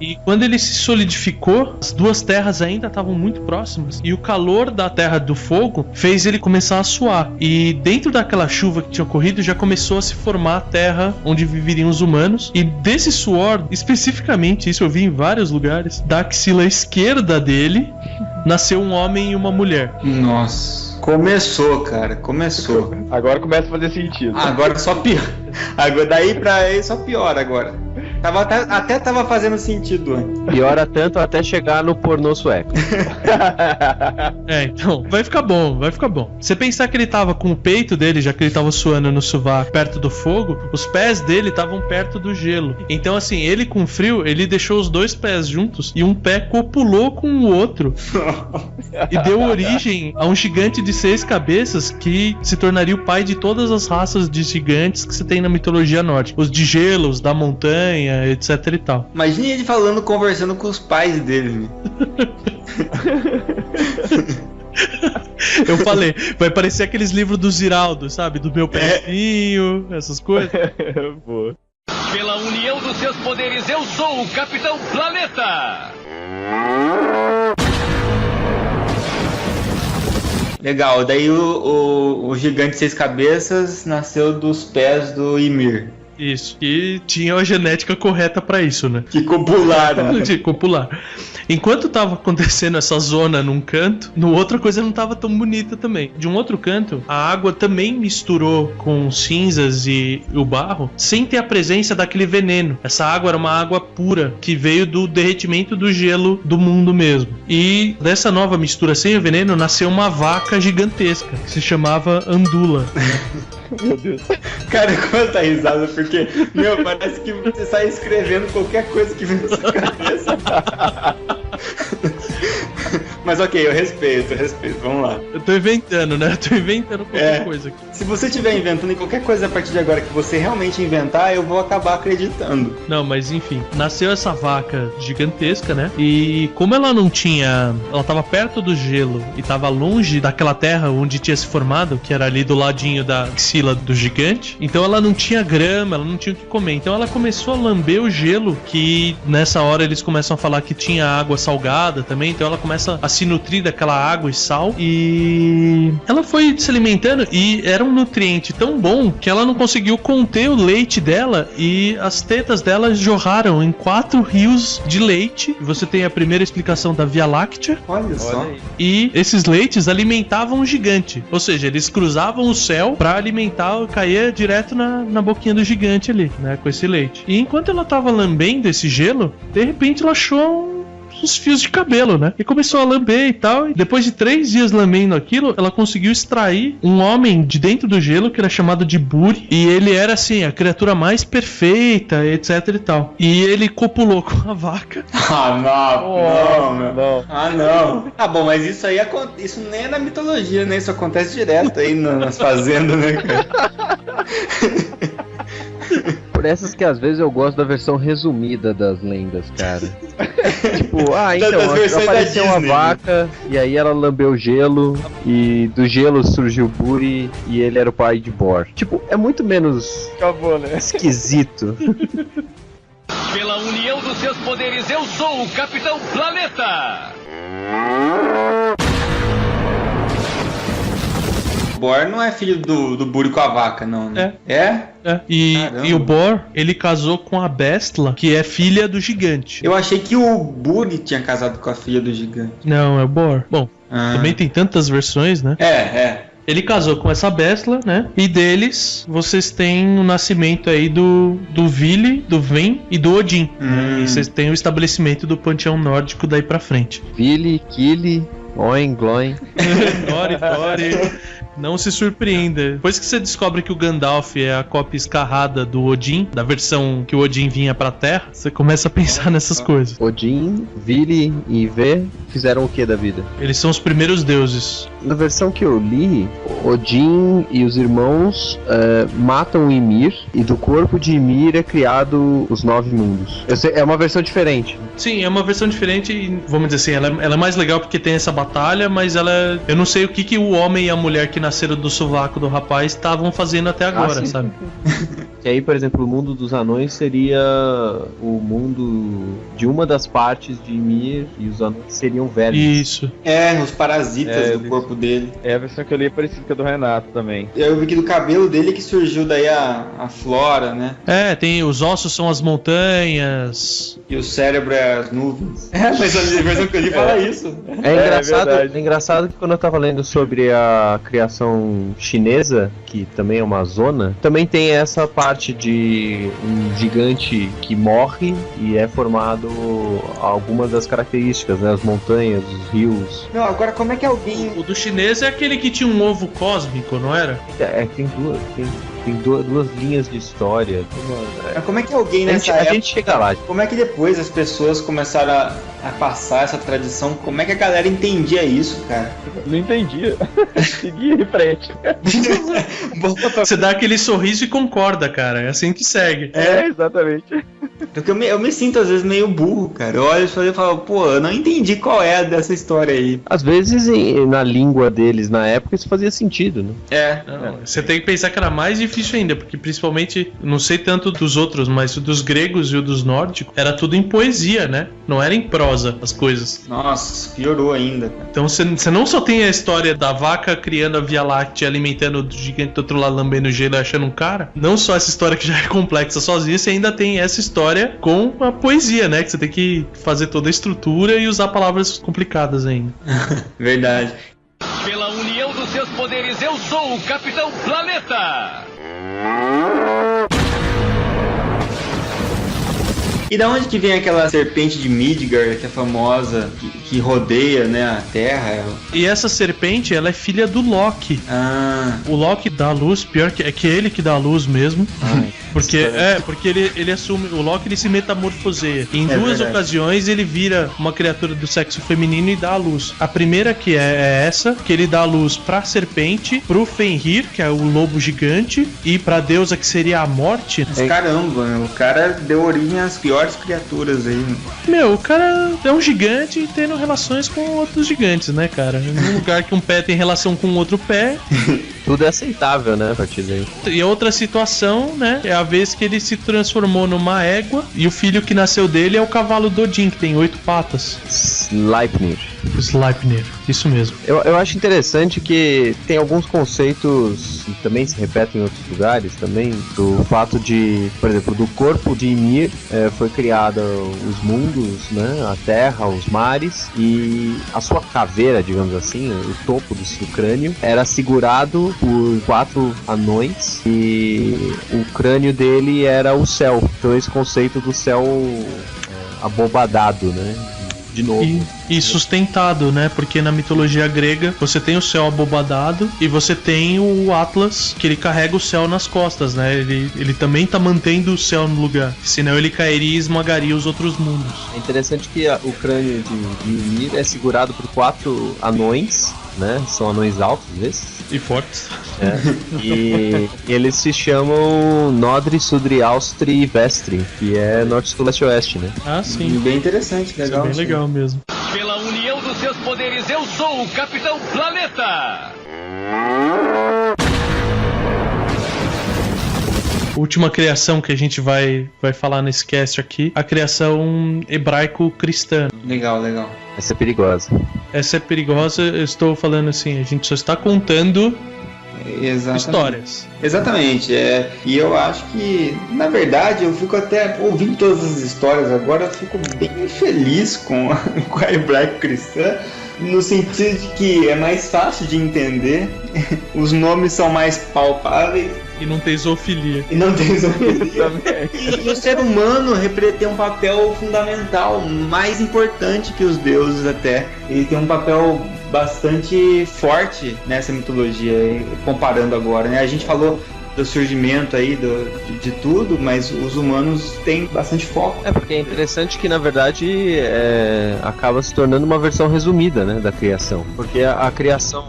E quando ele se solidificou, as duas terras ainda estavam muito próximas. E o calor da Terra do Fogo fez ele começar a suar. E dentro daquela chuva que tinha ocorrido, já começou a se formar a terra onde viveriam os humanos. E desse suor, especificamente, isso eu vi em vários lugares, da axila esquerda dele, nasceu um homem e uma mulher. Nossa. Começou, cara. Começou. Agora começa a fazer sentido. Agora só pior. Agora, daí pra aí só piora agora. Até tava fazendo sentido antes. Piora tanto até chegar no pornô sueco. Então, vai ficar bom, vai ficar bom. Você pensar que ele tava com o peito dele, já que ele tava suando no sovaco perto do fogo, os pés dele estavam perto do gelo. Então, assim, ele com frio, ele deixou os dois pés juntos e um pé copulou com o outro. E deu origem a um gigante de 6 cabeças que se tornaria o pai de todas as raças de gigantes que você tem na mitologia nórdica. Os de gelo, os da montanha, etc e tal. Imagine ele conversando com os pais dele, né? Eu falei, vai parecer aqueles livros do Ziraldo, sabe? Do meu pezinho, essas coisas. Boa. Pela união dos seus poderes, eu sou o Capitão Planeta! Legal, daí o gigante de 6 cabeças nasceu dos pés do Ymir. Isso, e tinha a genética correta pra isso, né? De copular, né? De copular. Enquanto tava acontecendo essa zona num canto, no outro a coisa não tava tão bonita também. De um outro canto, a água também misturou com cinzas e o barro, sem ter a presença daquele veneno. Essa água era uma água pura, que veio do derretimento do gelo do mundo mesmo. E dessa nova mistura sem o veneno, nasceu uma vaca gigantesca, que se chamava Andula. Meu Deus. Cara, quanta risada, porque, meu, parece que você sai escrevendo qualquer coisa que vem na sua cabeça. Mas ok, eu respeito, vamos lá. Eu tô inventando, né? Eu tô inventando qualquer coisa aqui. Se você estiver inventando qualquer coisa a partir de agora que você realmente inventar, eu vou acabar acreditando. Não, mas enfim, nasceu essa vaca gigantesca, né? E como ela não tinha... Ela tava perto do gelo e tava longe daquela terra onde tinha se formado, que era ali do ladinho da axila do gigante, então ela não tinha grama, ela não tinha o que comer. Então ela começou a lamber o gelo, que nessa hora eles começam a falar que tinha água salgada também, então ela começa a se nutrir daquela água e sal, e ela foi se alimentando e era um nutriente tão bom que ela não conseguiu conter o leite dela e as tetas dela jorraram em 4 rios de leite. Você tem a primeira explicação da Via Láctea. Olha só. E esses leites alimentavam o gigante, ou seja, eles cruzavam o céu pra alimentar, caía direto na boquinha do gigante ali, né, com esse leite. E enquanto ela tava lambendo esse gelo, de repente ela achou uns fios de cabelo, né? E começou a lamber e tal. E depois de 3 dias lambendo aquilo, ela conseguiu extrair um homem de dentro do gelo que era chamado de Buri. E ele era assim, a criatura mais perfeita, etc e tal. E ele copulou com a vaca. Ah, não. Ah, não. Ah, bom, mas isso aí isso nem é na mitologia, né? Isso acontece direto aí nas fazendas, né, cara? Por essas que às vezes eu gosto da versão resumida das lendas, cara. Tipo, então, apareceu uma vaca e aí ela lambeu o gelo e do gelo surgiu o Buri e ele era o pai de Bor. Tipo, é muito menos esquisito. Pela união dos seus poderes, eu sou o Capitão Planeta! Bor não é filho do Buri com a vaca, não, né? É? E o Bor, ele casou com a Bestla, que é filha do gigante. Eu achei que o Buri tinha casado com a filha do gigante. Não, é o Bor. Bom, também tem tantas versões, né? Ele casou com essa Bestla, né? E deles, vocês têm o nascimento aí do Vili, do Ven e do Odin. E vocês têm o estabelecimento do panteão nórdico daí pra frente. Vili, Kili, Oin, Gloin. Dori. Não se surpreenda. Depois que você descobre que o Gandalf é a cópia escarrada do Odin, da versão que o Odin vinha pra Terra, você começa a pensar nessas coisas. Odin, Vili e Ve fizeram o que da vida? Eles são os primeiros deuses. Na versão que eu li, Odin e os irmãos matam o Ymir e do corpo de Ymir é criado os 9 mundos. É uma versão diferente. Sim, é uma versão diferente e, vamos dizer assim, ela é mais legal porque tem essa batalha, mas eu não sei o que o homem e a mulher que nasceram do sovaco do rapaz estavam fazendo até agora, sabe? Que aí, por exemplo, o mundo dos anões seria o mundo de uma das partes de Ymir, e os anões seriam vermes. Isso. Os parasitas do corpo dele. A versão que eu li é parecida com a do Renato também. Eu vi que do cabelo dele que surgiu daí a flora, né? Tem os ossos são as montanhas. E o cérebro é as nuvens. Mas a versão que eu li fala isso. É engraçado que quando eu tava lendo sobre a criação chinesa, que também é uma zona, também tem essa parte de um gigante que morre e é formado algumas das características, né? As montanhas, os rios. Não, agora como é que alguém... O do chinês é aquele que tinha um ovo cósmico, não era? Tem duas linhas de história. Mas como é que alguém nessa época... A gente chega lá. Como é que depois as pessoas começaram a passar essa tradição? Como é que a galera entendia isso, cara? Não entendia. Seguia em frente. Você dá aquele sorriso e concorda, cara. É assim que segue. Exatamente. Porque eu me sinto às vezes meio burro, cara. Eu olho e falo, pô, eu não entendi qual é dessa história aí. Às vezes na língua deles na época isso fazia sentido, né? Você tem que pensar que era mais difícil ainda, porque principalmente, não sei tanto dos outros, mas o dos gregos e o dos nórdicos, era tudo em poesia, né? Não era em prosa as coisas. Nossa, piorou ainda, cara. Então você não só tem a história da vaca criando a Via Láctea, alimentando o gigante do outro lado, lambendo gelo e achando um cara. Não só essa história que já é complexa sozinha, você ainda tem essa história com a poesia, né? Que você tem que fazer toda a estrutura e usar palavras complicadas ainda. Verdade. Pela união dos seus poderes, eu sou o Capitão Planeta! E da onde que vem aquela serpente de Midgard, que é famosa, que rodeia, né, a Terra? E essa serpente, ela é filha do Loki. O Loki dá a luz, pior que é ele que dá a luz mesmo. Porque ele assume, o Loki ele se metamorfoseia. Em duas ocasiões ele vira uma criatura do sexo feminino e dá a luz. A primeira que é essa, que ele dá a luz pra serpente, pro Fenrir, que é o lobo gigante, e pra deusa que seria a morte. Mas caramba, o cara deu origem às piores criaturas aí. O cara é um gigante tendo relações com outros gigantes, né, cara? Num lugar que um pé tem relação com outro pé. Tudo é aceitável, né, a partir daí. E a outra situação, né, é a vez que ele se transformou numa égua e o filho que nasceu dele é o cavalo do Odin, que tem 8 patas. Sleipnir, isso mesmo. Eu acho interessante que tem alguns conceitos que também se repetem em outros lugares também, do fato de, por exemplo, do corpo de Ymir foi criado os mundos, né, a terra, os mares, e a sua caveira, digamos assim, o topo do crânio, era segurado por 4 anões e o crânio dele era o céu. Então esse conceito do céu abobadado, né? De novo. E sustentado, né? Porque na mitologia grega você tem o céu abobadado e você tem o Atlas, que ele carrega o céu nas costas, né? Ele também tá mantendo o céu no lugar, senão ele cairia e esmagaria os outros mundos. É interessante que o crânio de Ymir é segurado por 4 anões, né? São anões altos esses. E fortes. E eles se chamam Nodri, Sudri, Austri e Vestri, que é norte, sul, leste e oeste, né? Sim. Bem interessante, legal. Isso é bem legal mesmo. Pela união dos seus poderes, eu sou o Capitão Planeta! Última criação que a gente vai falar nesse cast aqui, a criação hebraico-cristã. Legal. Essa é perigosa. Essa é perigosa, eu estou falando assim, a gente só está contando histórias. Exatamente, e eu acho que, na verdade, eu fico até ouvindo todas as histórias agora, eu fico bem feliz com a hebraico-cristã, no sentido de que é mais fácil de entender, os nomes são mais palpáveis. E não tem zoofilia. E o ser humano tem um papel fundamental, mais importante que os deuses até. Ele tem um papel bastante forte nessa mitologia, comparando agora, né? A gente falou do surgimento aí de tudo, mas os humanos têm bastante foco. Porque é interessante que, na verdade, acaba se tornando uma versão resumida, né, da criação. Porque a criação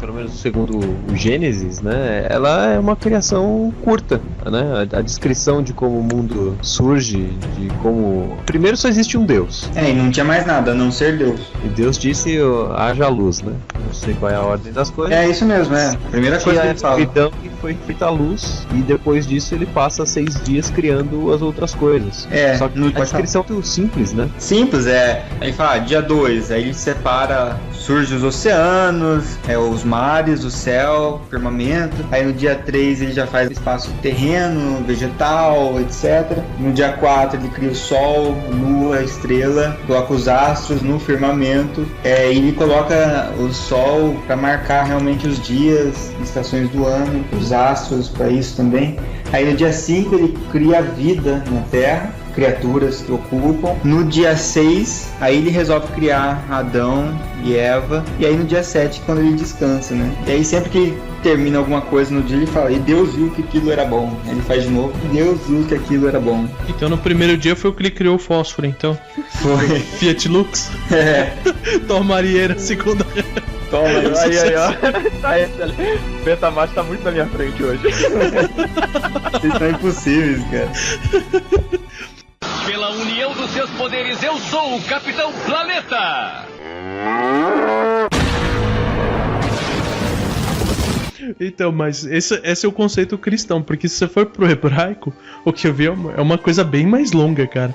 pelo menos segundo o Gênesis, né, ela é uma criação curta, né? A descrição de como o mundo surge, de como... Primeiro só existe um Deus. E não tinha mais nada, a não ser Deus. E Deus disse, haja luz, né? Não sei qual é a ordem das coisas. É isso mesmo, a primeira coisa que ele fala. Então, que foi feita a luz, e depois disso ele passa 6 dias criando as outras coisas. Só que a descrição é muito simples, né? Simples, Aí fala, dia 2, aí ele separa, surge os oceanos, os mares, o céu, o firmamento. Aí no dia 3 ele já faz espaço terreno, vegetal, etc. No dia 4 ele cria o sol, lua, estrela, coloca os astros no firmamento. E ele coloca o sol para marcar realmente os dias, estações do ano, os astros para isso também. Aí no dia 5 ele cria a vida na Terra, criaturas que ocupam. No dia 6, aí ele resolve criar Adão e Eva. E aí no dia 7, quando ele descansa, né? E aí sempre que ele termina alguma coisa no dia, ele fala, e Deus viu que aquilo era bom. Aí ele faz de novo, e Deus viu que aquilo era bom. Então no primeiro dia foi o que ele criou o fósforo, então. Foi. Fiat Lux. Tomarieira, segunda. Toma, aí, ó. Betamax tá muito na minha frente hoje. Vocês são impossíveis, cara. Pela união dos seus poderes, eu sou o Capitão Planeta! Então, mas esse é o conceito cristão, porque se você for pro hebraico, o que eu vi é uma coisa bem mais longa, cara.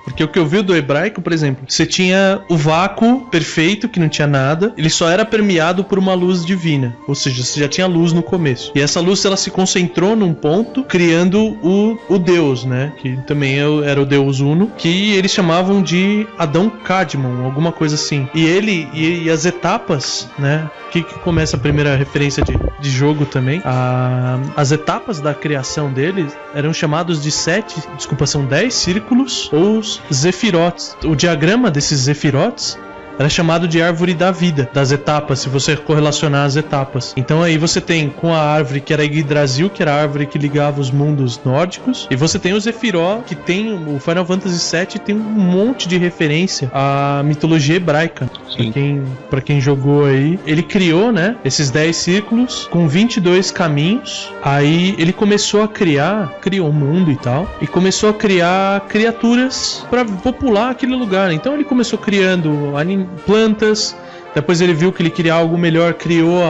Porque o que eu vi do hebraico, por exemplo, você tinha o vácuo perfeito, que não tinha nada, ele só era permeado por uma luz divina, ou seja, você já tinha luz no começo. E essa luz, ela se concentrou num ponto, criando o Deus, né, que também era o Deus Uno, que eles chamavam de Adão Kadmon, alguma coisa assim. E ele, e as etapas, né, que começa a primeira referência de jogo também, as etapas da criação dele eram chamados de 10 círculos ou zefirotes. O diagrama desses zefirotes era chamado de árvore da vida, das etapas, se você correlacionar as etapas. Então aí você tem com a árvore que era Yggdrasil, que era a árvore que ligava os mundos nórdicos, e você tem o Zefiró, que tem o Final Fantasy VII, tem um monte de referência à mitologia hebraica. Pra quem jogou aí, ele criou, né, esses 10 círculos com 22 caminhos. Aí ele começou criou um mundo e tal, e começou a criar criaturas para popular aquele lugar. Então ele começou criando plantas, depois ele viu que ele queria algo melhor, criou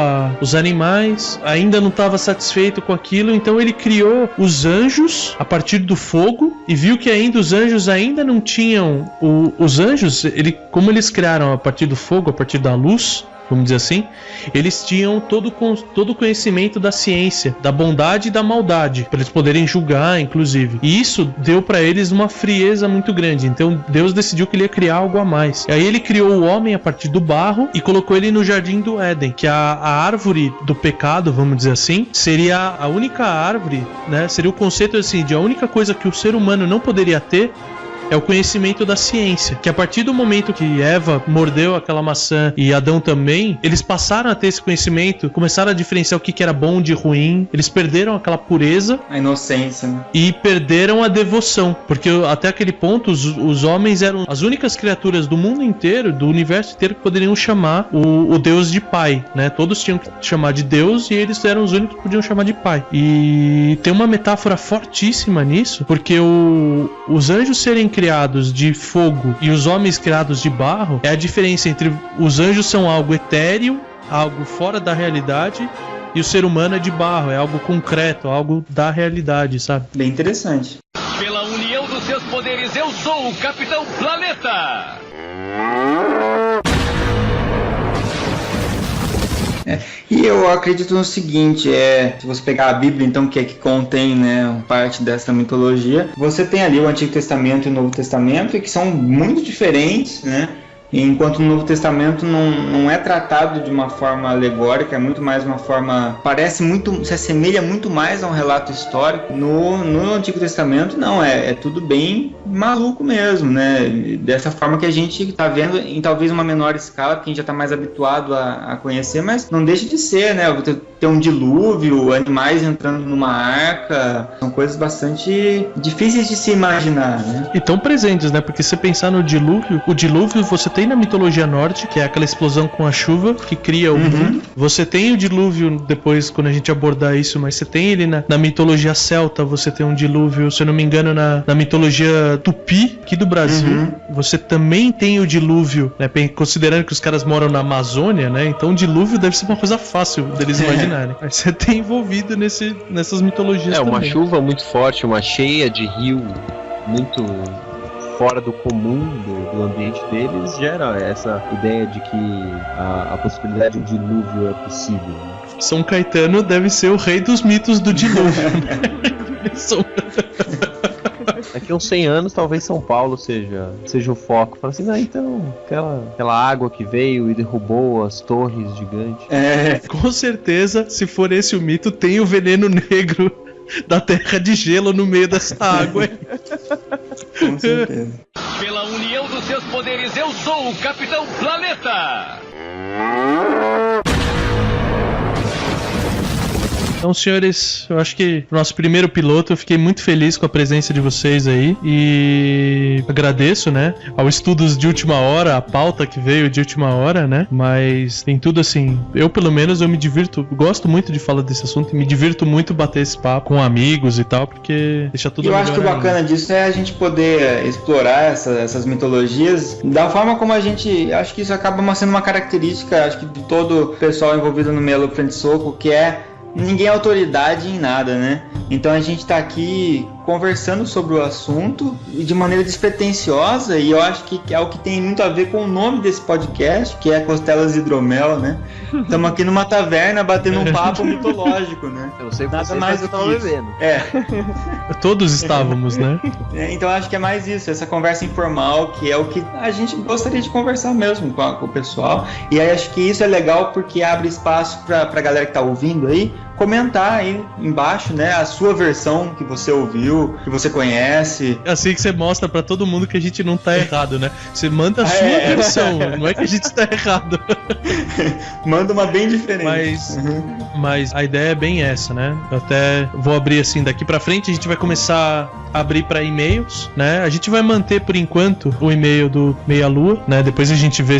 os animais, ainda não estava satisfeito com aquilo, então ele criou os anjos a partir do fogo, e viu que ainda os anjos ainda não tinham os anjos, como eles criaram a partir do fogo, a partir da luz, vamos dizer assim, eles tinham todo o conhecimento da ciência, da bondade e da maldade, para eles poderem julgar, inclusive. E isso deu para eles uma frieza muito grande. Então Deus decidiu que ele ia criar algo a mais. E aí ele criou o homem a partir do barro e colocou ele no Jardim do Éden, que a árvore do pecado, vamos dizer assim, seria a única árvore, né? Seria o conceito assim, de a única coisa que o ser humano não poderia ter é o conhecimento da ciência, que a partir do momento que Eva mordeu aquela maçã e Adão também, eles passaram a ter esse conhecimento, começaram a diferenciar o que era bom de ruim, eles perderam aquela pureza, a inocência, né? E perderam a devoção, porque até aquele ponto os homens eram as únicas criaturas do mundo inteiro, do universo inteiro, que poderiam chamar o Deus de pai, né? Todos tinham que chamar de Deus e eles eram os únicos que podiam chamar de pai. E tem uma metáfora fortíssima nisso, porque os anjos serem criados de fogo e os homens criados de barro é a diferença entre os anjos são algo etéreo, algo fora da realidade, e o ser humano é de barro, é algo concreto, algo da realidade, sabe? Bem interessante. Pela união dos seus poderes, eu sou o Capitão Planeta! E eu acredito no seguinte, se você pegar a Bíblia, então, que contém, né, parte dessa mitologia, você tem ali o Antigo Testamento e o Novo Testamento, que são muito diferentes, né? Enquanto no Novo Testamento não é tratado de uma forma alegórica, é muito mais uma forma... se assemelha muito mais a um relato histórico. No Antigo Testamento, não, é tudo bem maluco mesmo, né? Dessa forma que a gente está vendo em talvez uma menor escala, porque a gente já está mais habituado a conhecer, mas não deixa de ser, né? Ter um dilúvio, animais entrando numa arca, são coisas bastante difíceis de se imaginar, né? E tão presentes, né? Porque se você pensar no dilúvio, o dilúvio você tem tem na mitologia nórdica, que é aquela explosão com a chuva que cria o mundo. Você tem o dilúvio, depois quando a gente abordar isso, mas você tem ele na mitologia celta, você tem um dilúvio, se eu não me engano, na mitologia tupi, aqui do Brasil. Você também tem o dilúvio, né, considerando que os caras moram na Amazônia, né, então o dilúvio deve ser uma coisa fácil deles imaginarem. Mas você tem envolvido nessas mitologias também. Uma chuva muito forte, uma cheia de rio muito fora do comum do ambiente deles, gera essa ideia de que a possibilidade de um dilúvio é possível, né? São Caetano deve ser o rei dos mitos do dilúvio. Daqui a uns 100 anos, talvez São Paulo seja o foco. Fala assim, então, aquela água que veio e derrubou as torres gigantes. Com certeza, se for esse o mito, tem o veneno negro da terra de gelo no meio dessa água. Com certeza. Pela união dos seus poderes, eu sou o Capitão Planeta! Então, senhores, eu acho que no nosso primeiro piloto eu fiquei muito feliz com a presença de vocês aí e agradeço, né, ao estudos de última hora, a pauta que veio de última hora, né, mas tem tudo assim, eu pelo menos eu me divirto, gosto muito de falar desse assunto e me divirto muito bater esse papo com amigos e tal, porque deixa tudo melhor. Eu acho que o bacana disso é a gente poder explorar essas mitologias da forma como a gente, acho que isso acaba sendo uma característica, acho que de todo o pessoal envolvido no Meia Lua pra Frente Soco, que é ninguém é autoridade em nada, né? Então a gente tá aqui conversando sobre o assunto de maneira despretensiosa, e eu acho que é o que tem muito a ver com o nome desse podcast, que é Costelas Hidromel, né? Estamos aqui numa taverna batendo um papo mitológico, né? Eu sei nada mais do que eu tava bebendo. Todos estávamos, né? Então acho que é mais isso, essa conversa informal, que é o que a gente gostaria de conversar mesmo com o pessoal. E aí acho que isso é legal porque abre espaço pra galera que tá ouvindo aí comentar aí embaixo, né, a sua versão que você ouviu, que você conhece. É assim que você mostra pra todo mundo que a gente não tá errado, né? Você manda a sua versão, não é que a gente tá errado. Manda uma bem diferente. Mas a ideia é bem essa, né? Eu até vou abrir assim, daqui pra frente a gente vai começar a abrir pra e-mails, né? A gente vai manter por enquanto o e-mail do Meia Lua, né? Depois a gente vê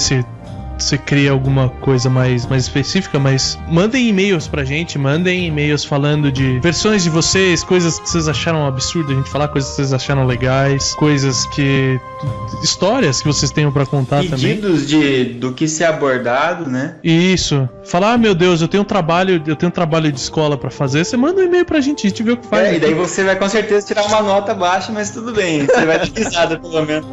se cria alguma coisa mais específica, mas mandem e-mails pra gente, mandem e-mails falando de versões de vocês, coisas que vocês acharam absurdo a gente falar, coisas que vocês acharam legais, coisas que... histórias que vocês tenham pra contar também. Pedidos do que ser abordado, né? Isso. Falar, meu Deus, eu tenho um trabalho de escola pra fazer, você manda um e-mail pra gente, a gente vê o que faz. E daí você vai com certeza tirar uma nota baixa, mas tudo bem, você vai ter risada pelo menos.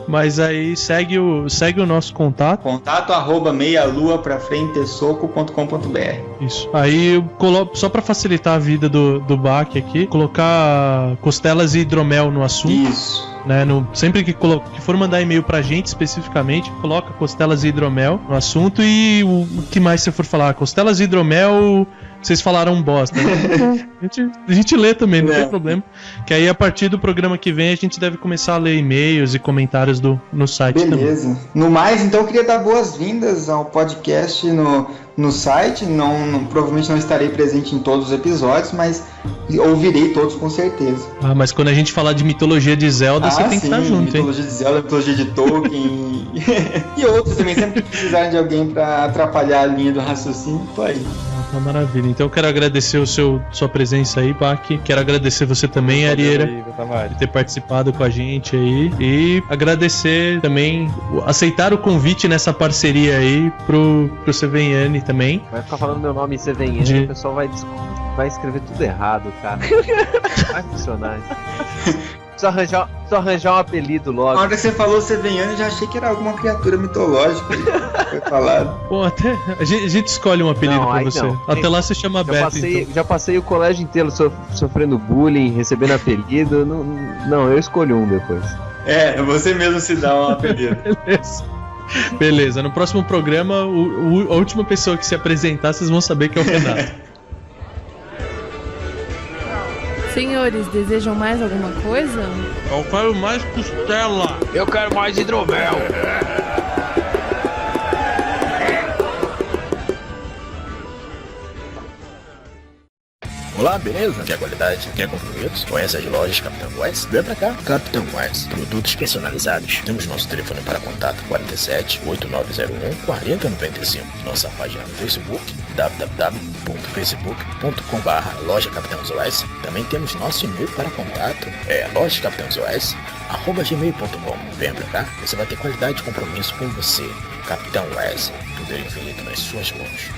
Mas aí segue o nosso contato. contato@meialuaprafrentesoco.com.br. Isso. Aí eu coloco, só pra facilitar a vida do Bach aqui, colocar Costelas e Hidromel no assunto. Isso. Né, sempre que for mandar e-mail pra gente especificamente, coloca Costelas e Hidromel no assunto, e o que mais você for falar, Costelas e Hidromel, vocês falaram bosta, né? a gente lê também, não tem problema. Que aí a partir do programa que vem a gente deve começar a ler e-mails e comentários no site. Beleza. Também. No mais, então eu queria dar boas-vindas ao podcast no site. Provavelmente não estarei presente em todos os episódios, mas ouvirei todos com certeza. Mas quando a gente falar de mitologia de Zelda, você tem que estar junto, mitologia de Zelda, mitologia de Tolkien e outros também. Sempre que precisarem de alguém pra atrapalhar a linha do raciocínio, tô aí. Tá maravilha. Então eu quero agradecer sua presença aí, Bach. Quero agradecer você também, Arieira, de ter participado com a gente aí. E agradecer também, aceitar o convite nessa parceria aí pro Seveniani também. Vai ficar falando meu nome Seveniani, o pessoal vai escrever tudo errado, cara. Vai funcionar isso. Precisa arranjar um apelido logo. Na hora que você falou Seveniano, eu já achei que era alguma criatura mitológica. Foi falado. Pô, até a gente escolhe um apelido pra você. Não. Até lá você chama Beto. Então. Já passei o colégio inteiro sofrendo bullying, recebendo apelido. Não, eu escolho um depois. Você mesmo se dá um apelido. Beleza, no próximo programa, a última pessoa que se apresentar, vocês vão saber que é o Renato. Senhores, desejam mais alguma coisa? Eu quero mais costela. Eu quero mais hidromel. Olá, beleza? Quer qualidade? Quer compromisso? Conhece as lojas Capitão West? Vem pra cá. Capitão West, produtos personalizados. Temos nosso telefone para contato 47 8901 4095. Nossa página no Facebook www.facebook.com/loja Capitão West. Também temos nosso e-mail para contato, lojacapitãozos@gmail.com. Venha pra cá, você vai ter qualidade e compromisso com você. Capitão West, poder infinito nas suas mãos.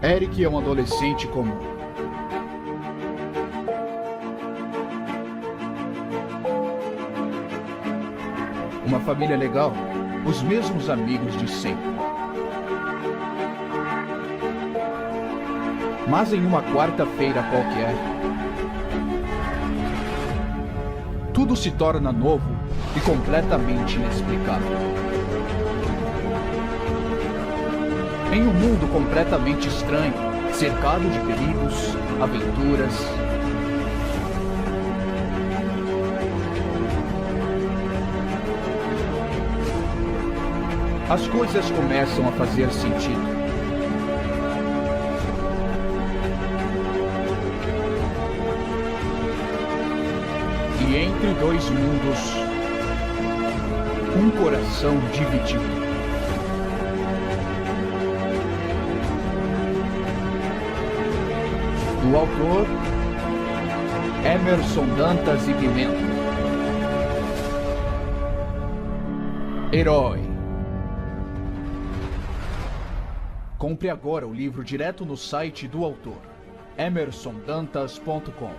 Eric é um adolescente comum. Uma família legal, os mesmos amigos de sempre. Mas em uma quarta-feira qualquer, tudo se torna novo e completamente inexplicável. Em um mundo completamente estranho, cercado de perigos, aventuras, as coisas começam a fazer sentido. E entre dois mundos, um coração dividido. Do autor Emerson Dantas e Pimenta. Herói. Compre agora o livro direto no site do autor, emersondantas.com.